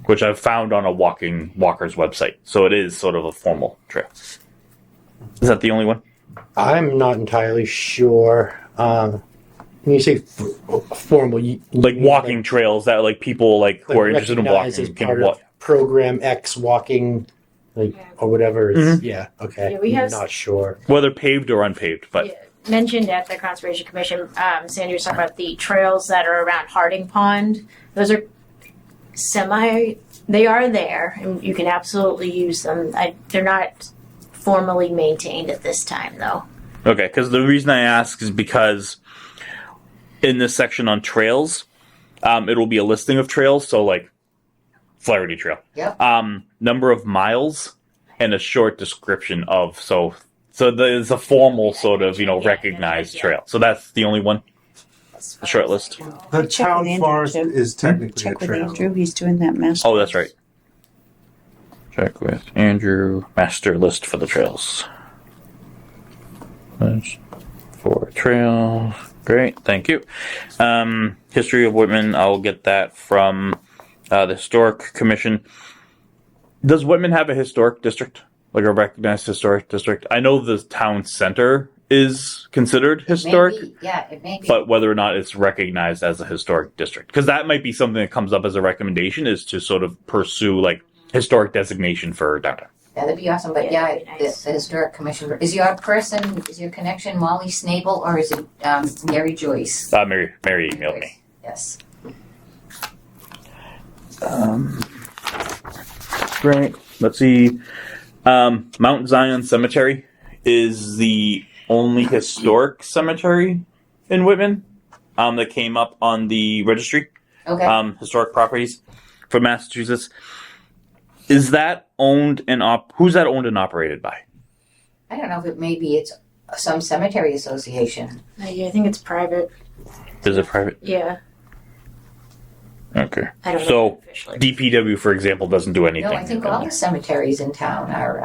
which I've found on a walker's website? So it is sort of a formal trail. Is that the only one?
I'm not entirely sure. When you say formal, you
Like
mean
walking trails that like people like who are interested in
recognized
walking
as
can
part
walk.
of Program X walking, like or whatever. Yeah. Okay.
Yeah, we have-
I'm not sure.
Whether paved or unpaved, but
Yeah. Mentioned at the Conservation Commission, Sandy was talking about the trails that are around Harding Pond. Those are they are there, and you can absolutely use them. They're not formally maintained at this time, though.
okay. Because the reason I ask is because in this section on trails, it will be a listing of trails. So like Flaherty Trail,
Yep.
number of miles, and a short description of. So there's a formal sort of recognized trail. So that's the only one. The short list.
The
Check
town
with Andrew,
forest
too.
is technically
Check
a
with
trail.
Andrew. He's doing that master.
Oh, that's right. Check with Andrew. Master list for the trails. That's for trails. Great, thank you. History of Whitman. I'll get that from the Historic Commission. Does Whitman have a historic district, like a recognized historic district? I know the town center is considered historic.
Maybe, yeah, it may be.
But whether or not it's recognized as a historic district, because that might be something that comes up as a recommendation, is to sort of pursue like historic designation for downtown.
That'd be awesome, but
Yeah, that'd be nice.
the historic commission, is your connection Molly Snable, or is it Mary Joyce?
Mary emailed me.
Yes.
Great. Let's see. Mount Zion Cemetery is the only historic cemetery in Whitman that came up on the registry.
Okay.
Historic properties for Massachusetts. Is that owned and who's that owned and operated by?
I don't know if it's some cemetery association.
I think it's private.
Is it private?
Yeah.
Okay.
I don't know
So
officially.
DPW, for example, doesn't do anything.
No, I think all the cemeteries in town are.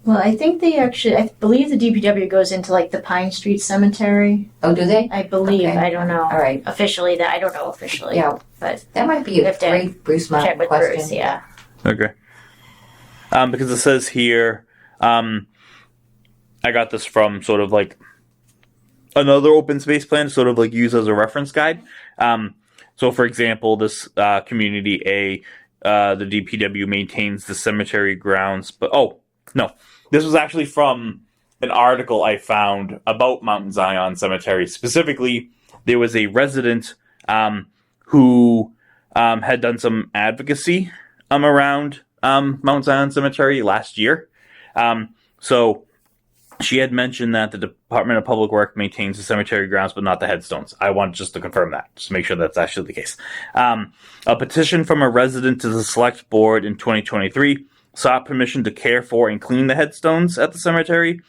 Well, I think I believe the DPW goes into like the Pine Street Cemetery.
Oh, do they?
I believe.
Okay.
I don't know.
All right.
Officially, I don't know officially.
Yeah.
But
That might be a
Have to
great Bruce
check
Mountain
with
question.
Bruce. Yeah.
Okay. Because it says here, I got this from sort of like another open space plan, sort of like used as a reference guide. So, for example, this community A, the DPW maintains the cemetery grounds. But no, this was actually from an article I found about Mount Zion Cemetery. Specifically, there was a resident who had done some advocacy around Mount Zion Cemetery last year. So she had mentioned that the Department of Public Works maintains the cemetery grounds, but not the headstones. I want just to confirm that, just to make sure that's actually the case. A petition from a resident to the select board in 2023 sought permission to care for and clean the headstones at the cemetery.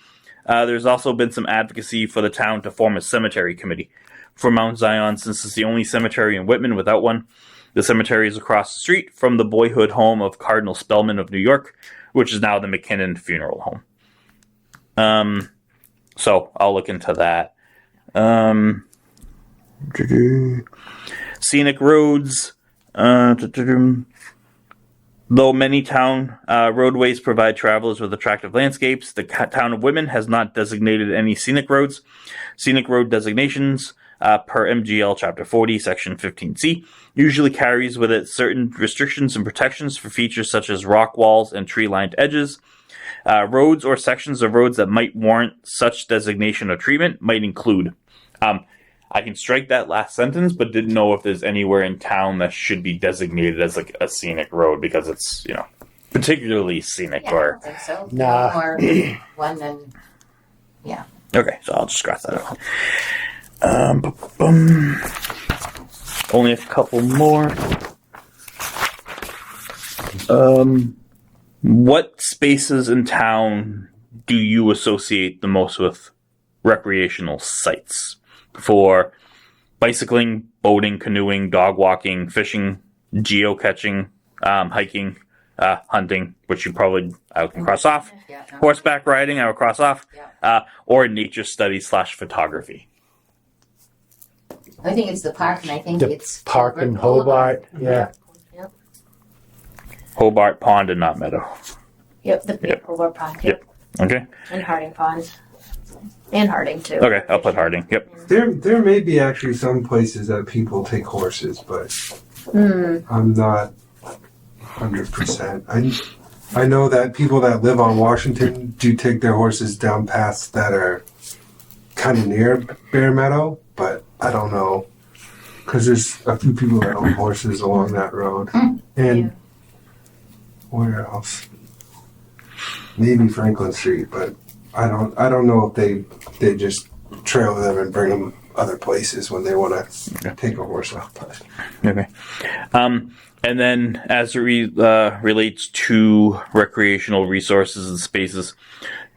There's also been some advocacy for the town to form a cemetery committee for Mount Zion, since it's the only cemetery in Whitman without one. The cemetery is across the street from the boyhood home of Cardinal Spellman of New York, which is now the McKinnon Funeral Home. So I'll look into that. Scenic roads. Though many town roadways provide travelers with attractive landscapes, the town of Whitman has not designated any scenic roads. Scenic road designations, per MGL Chapter 40, Section 15C, usually carries with it certain restrictions and protections for features such as rock walls and tree-lined edges. Roads or sections of roads that might warrant such designation or treatment might include. I can strike that last sentence, but didn't know if there's anywhere in town that should be designated as like a scenic road because it's, particularly scenic.
Yeah, I
Or
don't think so.
Nah.
Or one and
okay, so I'll just scratch that out. Only a couple more. What spaces in town do you associate the most with recreational sites? For bicycling, boating, canoeing, dog walking, fishing, geocaching, hiking, hunting, which you probably I can cross off.
yeah, no.
Horseback riding, I would cross off. Or nature study / photography.
I think it's the park, and I think
The
it's
park in Hobart. Yeah.
Yep.
Hobart Pond and Knott Meadow.
Yep. The
Yep.
Hobart Pond.
Yep. Okay.
And Harding Pond. And Harding too.
Okay, I'll put Harding. Yep.
There may be actually some places that people take horses, but I'm not 100%. I know that people that live on Washington do take their horses down paths that are kind of near Bear Meadow, but I don't know because there's a few people that own horses along that road. And where else? Maybe Franklin Street, but I don't know if they just trail them and bring them other places when they want to take a horse out. But
Okay. And then as it relates to recreational resources and spaces,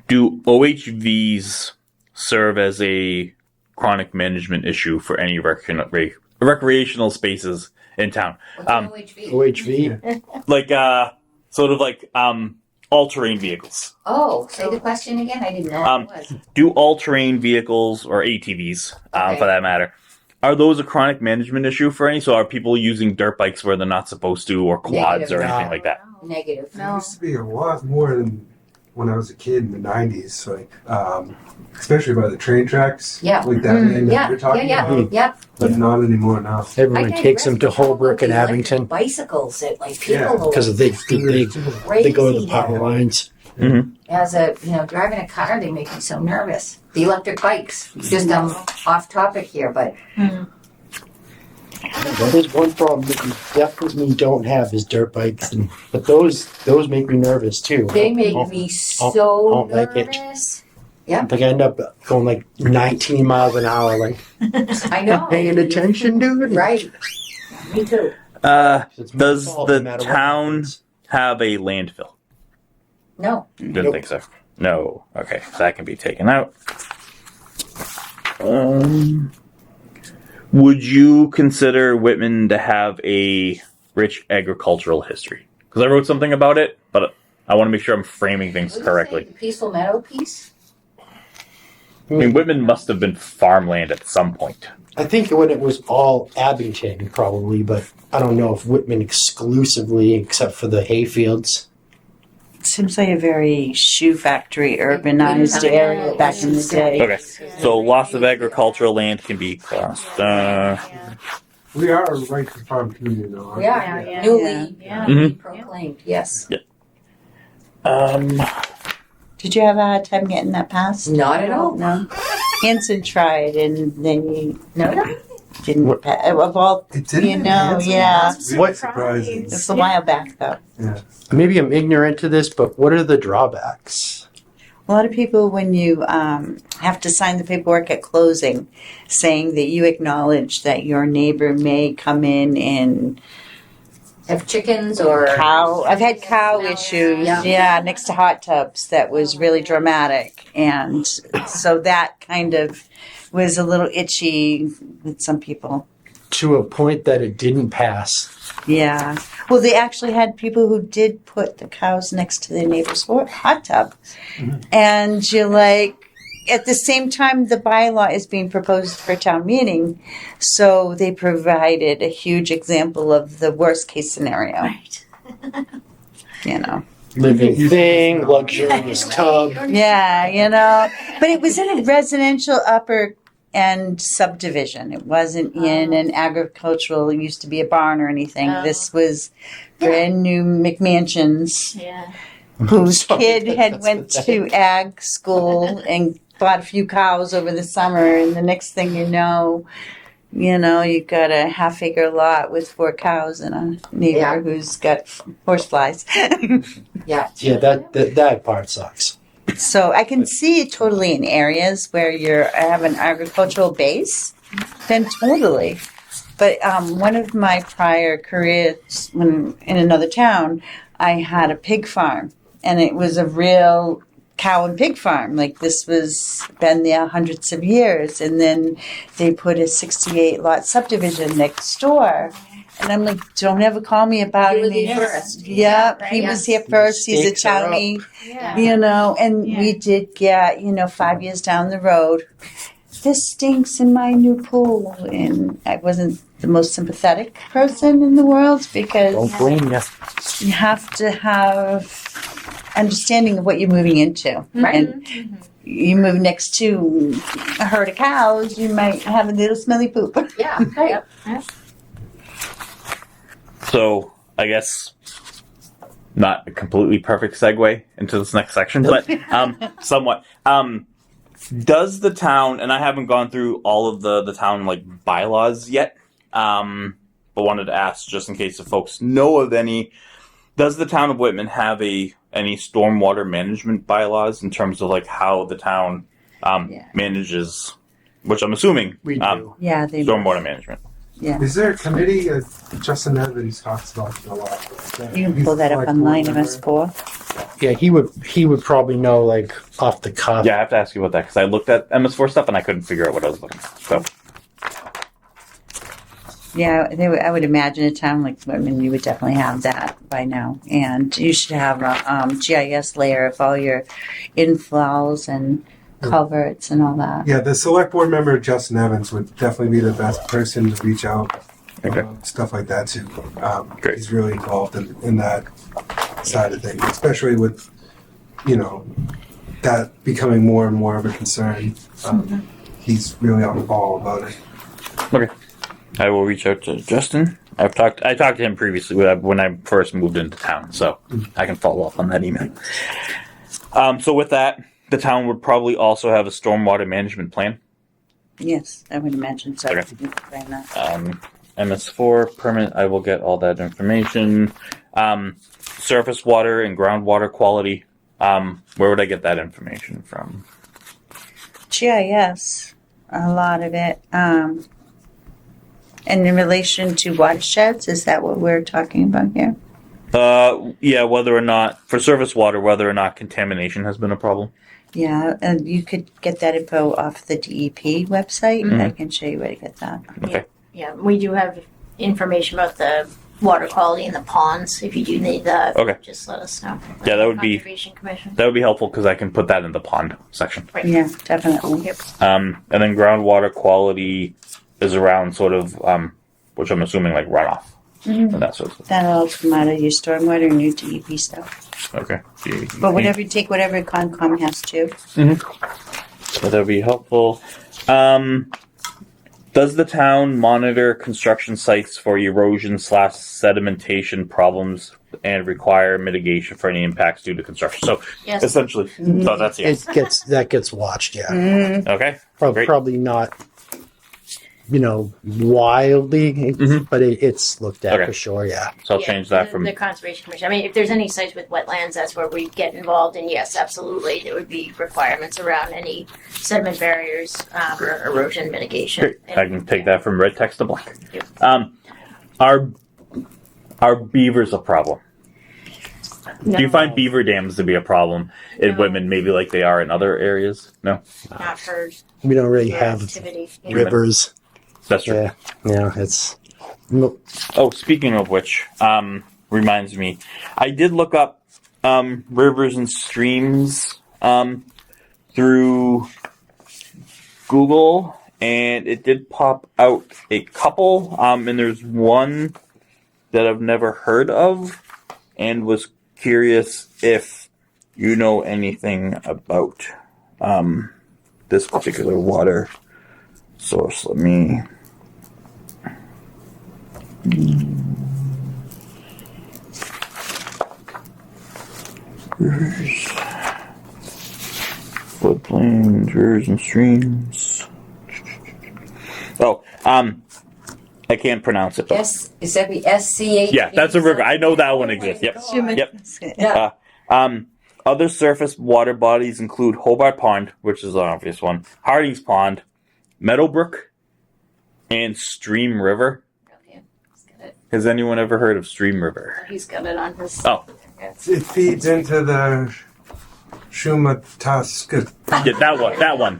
do OHVs serve as a chronic management issue for any recreational spaces in town?
What's OHV?
OHV.
Like, sort of like, all-terrain vehicles.
Oh, say the question again. I didn't know what it was.
Do all-terrain vehicles, or ATVs,
Okay.
for that matter, are those a chronic management issue for any? So are people using dirt bikes where they're not supposed to, or quads,
Negative.
or anything like that?
Negative.
there used to be a lot more than when I was a kid in the '90s, like especially by the train tracks.
Yeah.
like that end that
Yeah,
you're talking
yeah,
about.
yeah.
But not anymore now.
Everyone takes them to Holbrook and Abington
Bicycles that like
Yeah,
people
because they go to the power
now.
lines.
As a driving a car, they make me so nervous. The electric bikes. Just off topic here, but
That is one problem that you definitely don't have is dirt bikes, but those make me nervous too.
they make me so
don't like it.
nervous.
Like I end up going like 19 miles an hour, like
I know.
paying attention, dude.
Right. Me too.
It's my
Does
fault
the
no matter what
town
happens.
have a landfill?
No.
Didn't
Nope.
think so. No. Okay, so that can be taken out. Would you consider Whitman to have a rich agricultural history? Because I wrote something about it, but I want to make sure I'm framing things
What did you
correctly.
say? The Peaceful Meadow piece?
I mean, Whitman must have been farmland at some point.
I think when it was all Abington, probably, but I don't know if Whitman exclusively, except for the hayfields.
Seems like a very shoe factory urbanized area back in the day.
Okay, so loss of agricultural land can be classed.
We are a right to farm community, though. aren't
We are.
Yeah.
Newly
Mhm.
proclaimed. Yes.
Did you have a hard time getting that passed?
Not at all.
No. Hanson tried and they
No.
didn't pass. Of all,
It didn't.
you know,
Hanson?
yeah.
That's really
What-
surprising.
It's a while back though.
Yeah.
Maybe I'm ignorant to this, but what are the drawbacks?
A lot of people, when you have to sign the paperwork at closing, saying that you acknowledge that your neighbor may come in and
Have chickens or
cow. I've had cow issues,
Yeah.
next to hot tubs. That was really dramatic, and so that kind of was a little itchy with some people.
To a point that it didn't pass.
Yeah. Well, they actually had people who did put the cows next to their neighbor's hot tub. And you're like, at the same time, the bylaw is being proposed for town meeting. So they provided a huge example of the worst case scenario.
Right.
You know.
Living thing, luxurious tub.
Yeah, But it was in a residential upper end subdivision. It wasn't in an agricultural, it used to be a barn or anything.
Oh.
This was brand new McMansions
Yeah.
whose
Sorry,
kid had
that's
went
pathetic.
to ag school and bought a few cows over the summer, and the next thing you know, you've got a half-acre lot with 4 cows and a neighbor
Yeah.
who's got horseflies.
yeah.
Yeah, that part sucks.
So I can see it totally in areas where you have an agricultural base, then totally. But one of my prior careers when in another town, I had a pig farm, and it was a real cow and pig farm. Like this was been there hundreds of years, and then they put a 68 lot subdivision next door. And I'm like, don't ever call me about
You were
it.
the
He's-
first.
Yeah,
Yeah,
he
right.
was here first. He's a
Stakes are up.
townie.
Yeah.
And
Yeah.
we did get, 5 years down the road, this stinks in my new pool. And I wasn't the most sympathetic person in the world because
Don't blame you.
you have to have understanding of what you're moving into.
Right.
And you move next to a herd of cows, you might have a little smelly poop.
Yeah. Yep.
So I guess not a completely perfect segue into this next section, but somewhat. Does the town, and I haven't gone through all of the town like bylaws yet, but wanted to ask just in case the folks know of any. Does the town of Whitman have any stormwater management bylaws in terms of like how the town manages which I'm assuming
We do.
Yeah, they.
stormwater management.
Yeah.
Is there a committee? Justin Evans talks about it a lot.
You can pull that up online, MS4.
Yeah, he would probably know like off the cuff.
Yeah, I have to ask you about that because I looked at MS4 stuff and I couldn't figure out what I was looking at. So
Yeah, I would imagine a town like Whitman, you would definitely have that by now. And you should have a GIS layer of all your inflows and culverts and all that.
Yeah, the select board member Justin Evans would definitely be the best person to reach out.
Okay.
Stuff like that too.
Great.
He's really involved in that side of things, especially with that becoming more and more of a concern. He's really on the ball about it.
okay, I will reach out to Justin. I talked to him previously when I first moved into town, so I can follow up on that email. So with that, the town would probably also have a stormwater management plan.
Yes, I would imagine so.
Okay.
You can find that.
MS4 permit. I will get all that information. Surface water and groundwater quality. Where would I get that information from?
GIS, a lot of it. And in relation to watersheds, is that what we're talking about here?
Yeah, whether or not for surface water, whether or not contamination has been a problem.
Yeah, and you could get that info off the DEP website.
Mhm.
I can show you where to get that.
Okay.
Yeah, we do have information about the water quality in the ponds. If you do need that,
Okay.
just let us know.
Yeah, that would be-
Conservation Commission.
That would be helpful because I can put that in the pond section.
Right.
Yeah, definitely.
Yep.
And then groundwater quality is around sort of, which I'm assuming like runoff and that sort of stuff.
That'll all come out of your stormwater and your DEP stuff.
Okay.
But whatever you take, whatever Concom has to.
So that would be helpful. Does the town monitor construction sites for erosion/sedimentation problems and require mitigation for any impacts due to construction? So
Yes.
essentially, so that's yes.
That gets watched. Yeah,
Okay. Great.
probably not. Wildly,
Mhm.
but it's looked at
Okay.
for sure. Yeah.
So I'll
Yeah,
change that
the,
from
the Conservation Commission. I mean, if there's any sites with wetlands, that's where we get involved. And yes, absolutely, there would be requirements around any sediment barriers or erosion mitigation.
Great. I can take that from red text to black.
Yep.
Are beavers a problem?
No,
Do you find beaver dams to be a problem in
No.
Whitman, maybe like they are in other areas? No?
not for
We don't really have
activity. Yeah.
rivers.
That's true.
Yeah. It's
Oh, speaking of which, reminds me, I did look up rivers and streams through Google, and it did pop out a couple, and there's one that I've never heard of, and was curious if you know anything about this particular water source. Let me... Rivers, floodplains, rivers and streams. Oh, I can't pronounce it.
S is that be SCH?
Yeah, that's a river. I know that one exists. Yep. Yep.
Yeah.
Other surface water bodies include Hobart Pond, which is an obvious one, Hardy's Pond, Meadowbrook, and Stream River.
Okay, he's got it.
Has anyone ever heard of Stream River?
He's got it on his.
Oh,
It feeds into the Shumatuska.
yeah, that one.
That one.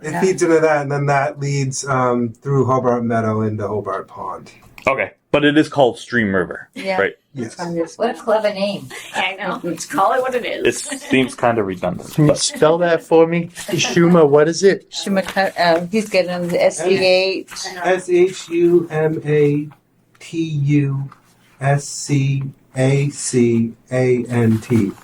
It feeds into that, and then that leads through Hobart Meadow into Hobart Pond.
Okay, but it is called Stream River,
Yeah.
right?
Yes.
What a clever name.
I know. Let's call it what it
It
is.
seems kind of redundant.
Can you
But
spell that for me? Shuma, what is it?
He's getting on the SCH.
SHUMATUSCACANT.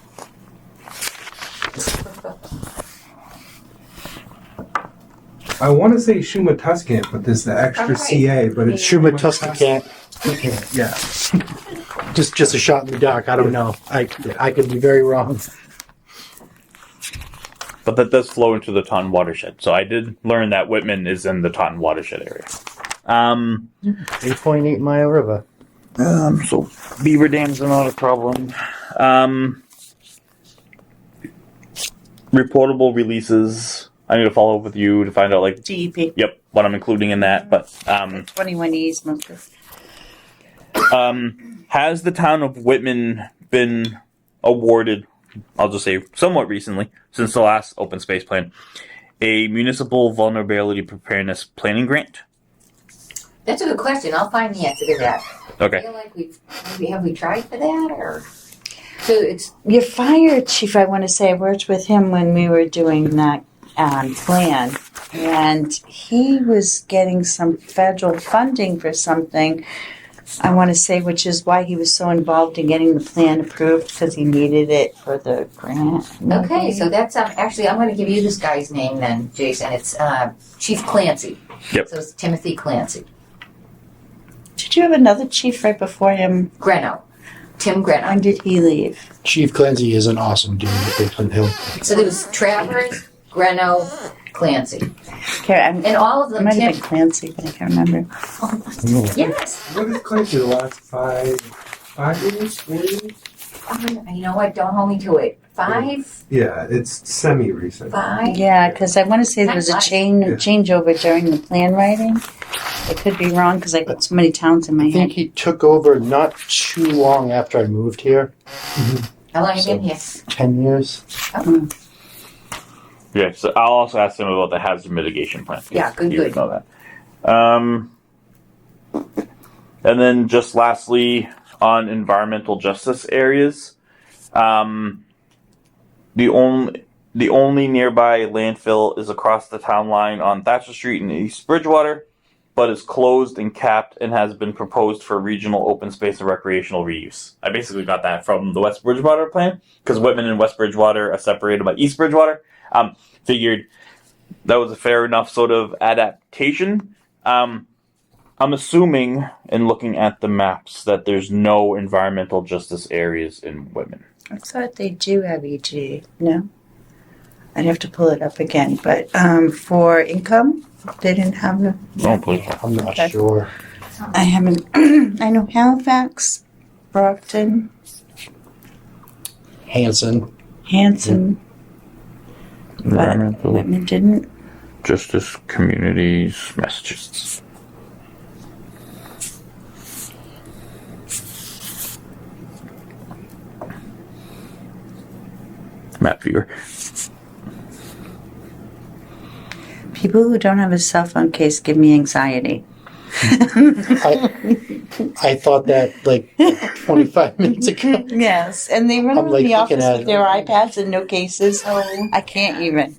I want to say Shumatuscant, but there's the extra
Okay.
CA, but it's
Shumatuscant.
Yeah.
Just a shot in the dark. I don't know. I could be very wrong.
But that does flow into the Taunton watershed. So I did learn that Whitman is in the Taunton watershed area.
8.8 Mile River.
So beaver dams are not a problem. Reportable releases I need to follow up with you to find out, like,
DEP.
yep, what I'm including in that. But
21Es mostly.
has the town of Whitman been awarded, I'll just say somewhat recently, since the last open space plan, a municipal vulnerability preparedness planning grant?
That's a good question. I'll find the answer to that. I
Okay.
feel like have we tried for that or? So it's
Your fire chief, I want to say, I worked with him when we were doing that plan, and he was getting some federal funding for something, I want to say, which is why he was so involved in getting the plan approved, because he needed it for the grant.
okay. So that's actually I'm going to give you this guy's name then, Jason. It's Chief Clancy.
Yep.
So it's Timothy Clancy.
Did you have another chief right before him?
Greno. Tim Greno.
When did he leave?
Chief Clancy is an awesome dude at Bigfoot Hill.
So there was Travers, Greno, Clancy,
Okay,
and all of
it
them.
might have
Tim.
been Clancy, but I can't remember.
Yes.
What is Clancy the last 5 years, 4 years?
You know what? Don't hold me to it. 5.
Yeah, it's semi-recent.
5.
Yeah, because I want to say there was a changeover during the plan writing. I could be wrong because I got so many towns in my
I think
head.
he took over not too long after I moved here.
How long have you been here?
10 years.
Yeah, so I'll also ask him about the hazard mitigation plan.
Yeah, good,
You would
good.
know that. And then just lastly, on environmental justice areas, the only nearby landfill is across the town line on Thatcher Street in East Bridgewater, but is closed and capped and has been proposed for regional open space and recreational reuse. I basically got that from the West Bridgewater plan, because Whitman and West Bridgewater are separated by East Bridgewater. Figured that was a fair enough sort of adaptation. I'm assuming, in looking at the maps, that there's no environmental justice areas in Whitman.
I thought they do have EG. No? I'd have to pull it up again. But for income, they didn't have a.
Oh, please.
I'm not
Okay.
sure.
I haven't. I know Halifax, Brockton,
Hanson.
Hanson, but
Environmental
Whitman didn't.
Justice Communities, Massachusetts. Map viewer.
People who don't have a cell phone case give me anxiety.
I thought that like 25 minutes ago.
Yes, and they run
I'm,
around
like,
the office
looking at
with their iPads and no cases. I can't even.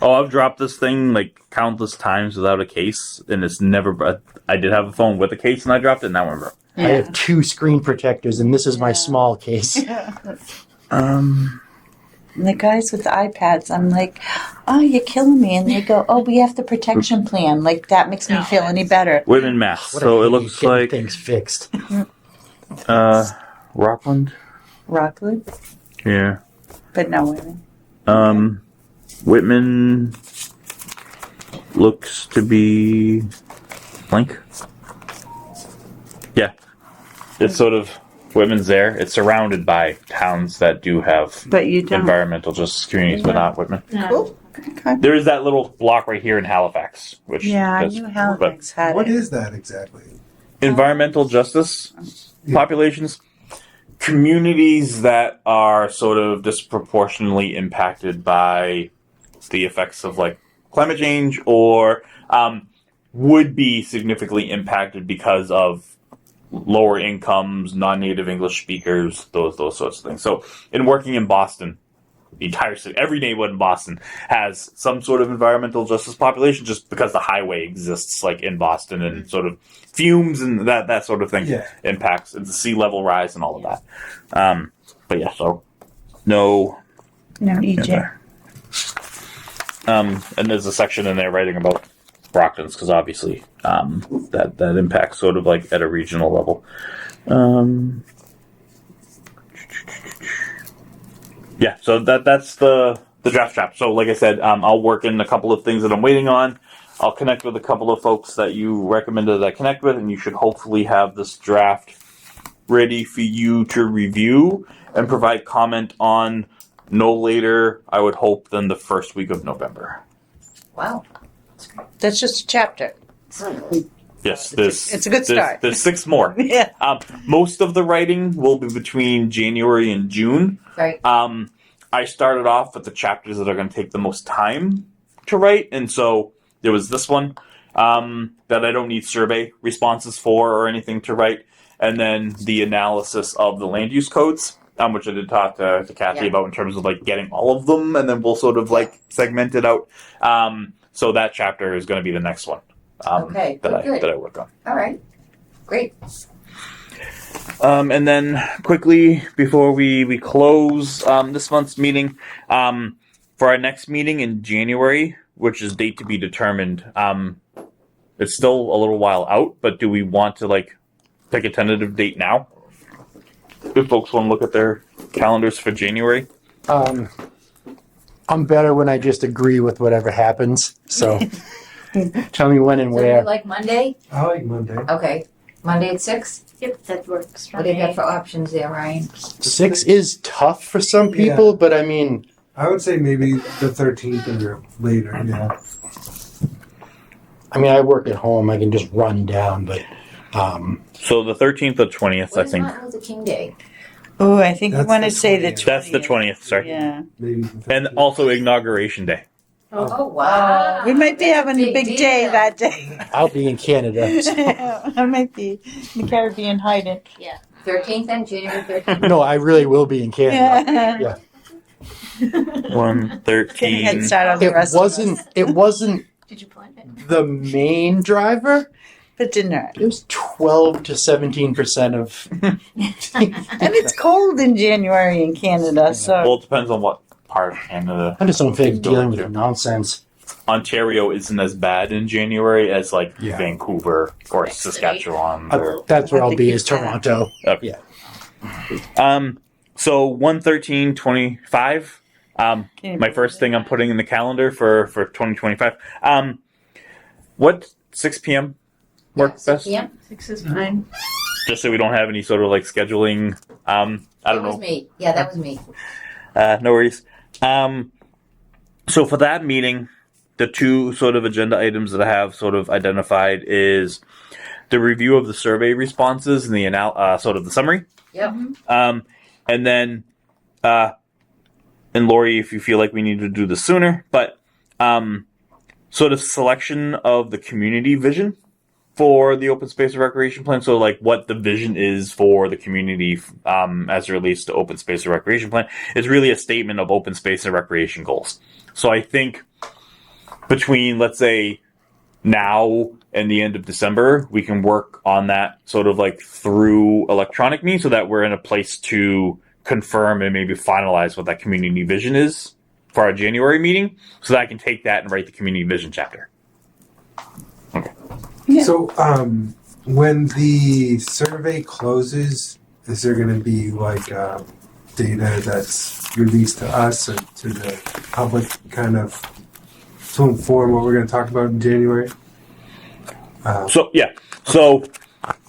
Oh, I've dropped this thing like countless times without a case, and it's never. I did have a phone with a case, and I dropped it, and that one broke.
I have 2 screen protectors, and this is my small case.
And the guys with the iPads, I'm like, oh, you're killing me. And they go, oh, we have the protection plan. Like, that makes me feel any better.
Whitman, Mass.
What
So
a
it looks
getting
like
things fixed.
Rockland.
Rockwood,
Yeah.
but no women.
Whitman looks to be blank. Yeah. It's sort of Whitman's there. It's surrounded by towns that do have
But you don't.
environmental justice communities, but not Whitman.
Cool. Okay.
There is that little block right here in Halifax, which
Yeah, I
does-
knew Halifax had
What
it.
is that exactly?
environmental justice populations, communities that are sort of disproportionately impacted by the effects of like climate change, or would be significantly impacted because of lower incomes, non-native English speakers, those sorts of things. So, in working in Boston, the entire city, every neighborhood in Boston has some sort of environmental justice population, just because the highway exists, like in Boston, and sort of fumes and that sort of thing impacts the sea level rise and all of that. But yeah, so no.
No,
in
EJ.
there. And there's a section in there writing about Brockton's, because obviously that impacts sort of like at a regional level. Yeah, so that's the draft chapter. So like I said, I'll work in a couple of things that I'm waiting on. I'll connect with a couple of folks that you recommended that I connect with, and you should hopefully have this draft ready for you to review and provide comment on no later, I would hope, than the first week of November.
Wow.
That's just a chapter.
Yes,
It's a good start.
There's 6 more.
Yeah.
Most of the writing will be between January and June.
Right.
I started off with the chapters that are going to take the most time to write, and so there was this one that I don't need survey responses for or anything to write, and then the analysis of the land use codes, which I did talk to Kathy about in terms of like getting all of them, and then we'll sort of like segment it out. So that chapter is going to be the next one.
Okay,
that
good.
I work on.
All right. Great.
And then quickly before we close this month's meeting, for our next meeting in January, which is date to be determined, it's still a little while out, but do we want to like pick a tentative date now? If folks want to look at their calendars for January.
I'm better when I just agree with whatever happens. So tell me when and
So you
where.
like Monday?
I like Monday.
Okay. Monday at 6?
Yep, that works for
What do you
me.
got for options there, Ryan?
6 is tough for some people,
Yeah.
but I mean,
I would say maybe the 13th or later. Yeah.
I work at home. I can just run down, but
So the 13th or 20th,
What
I
is
think.
Martin Luther King Day?
Oh, I think you
That's
want to
the
say the
20th.
20th.
That's the 20th, sorry.
Yeah.
Maybe the 13th.
And also Inauguration Day.
Oh, wow.
We might be
That's
having a big day
deal.
that day.
I'll be in Canada. So.
I might be in the Caribbean hiding.
13th then? January 13th?
No, I really will be in Canada. Yeah.
1,
Getting a head
13.
start on the
It
rest
wasn't
Did you plan it?
the main driver.
but didn't hurt.
It was 12 to 17% of.
And it's cold in January in Canada, so
Well, it depends on what part of Canada.
I just don't think dealing with nonsense.
Ontario isn't as bad in January as like
Yeah.
Vancouver or Saskatchewan. Or,
That's where
I
I'll
think
be
you
is
can.
Toronto.
Okay.
Yeah.
So 1/13/25. My first thing I'm putting in the calendar for 2025. What 6 p.m. work
Yeah, 6
best?
p.m.?
6 is fine.
Just so we don't have any sort of like scheduling. I don't
That was
know.
me. Yeah, that was me.
No worries. So for that meeting, the 2 sort of agenda items that I have sort of identified is the review of the survey responses and the sort of the summary.
Yep.
And then, and Lori, if you feel like we need to do this sooner, but sort of selection of the community vision for the open space and recreation plan. So like what the vision is for the community as it relates to open space and recreation plan is really a statement of open space and recreation goals. So I think between, let's say, now and the end of December, we can work on that sort of like through electronic means so that we're in a place to confirm and maybe finalize what that community vision is for our January meeting so that I can take that and write the community vision chapter.
So, when the survey closes, is there going to be like data that's released to us or to the public, kind of to inform what we're going to talk about in January?
So yeah, so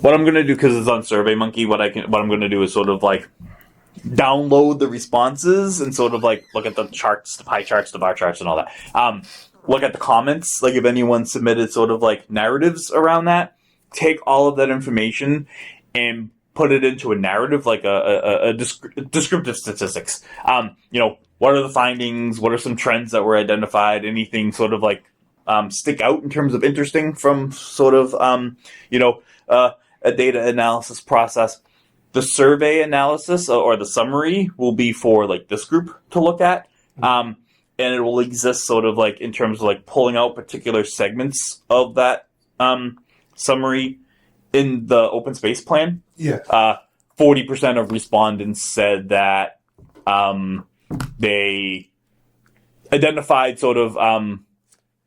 what I'm gonna do, because it's on SurveyMonkey, what I'm gonna do is sort of like download the responses and sort of like look at the charts, the pie charts, the bar charts, and all that. Look at the comments, like if anyone submitted sort of like narratives around that. Take all of that information and put it into a narrative, like a descriptive statistics. What are the findings? What are some trends that were identified? Anything sort of like stick out in terms of interesting from sort of a data analysis process. The survey analysis or the summary will be for like this group to look at, and it will exist sort of like in terms of like pulling out particular segments of that summary in the open space plan.
Yeah.
40% of respondents said that they identified sort of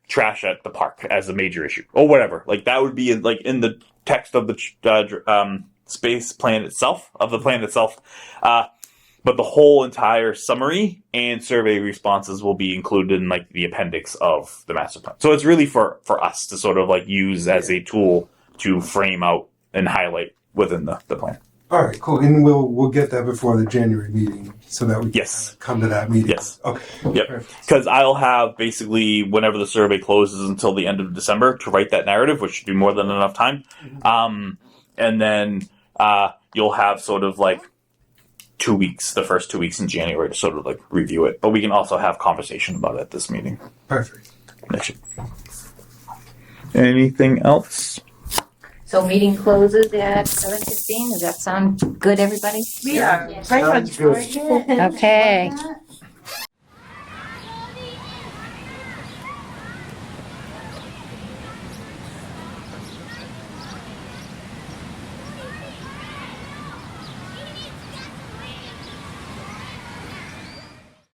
trash at the park as a major issue or whatever. Like that would be in the text of the space plan itself, of the plan itself. But the whole entire summary and survey responses will be included in like the appendix of the master plan. So it's really for us to sort of like use as a tool to frame out and highlight within the plan.
All right, cool. And we'll get that before the January meeting so that we can
Yes.
come to that meeting.
Yes.
Okay.
Yep.
Perfect.
Because I'll have basically whenever the survey closes until the end of December to write that narrative, which should be more than enough time. And then you'll have sort of like 2 weeks, the first 2 weeks in January to sort of like review it. But we can also have conversation about it at this meeting.
Perfect.
Anything else?
So meeting closes at 7:15. Does that sound good, everybody?
Yeah.
Sounds good.
Okay.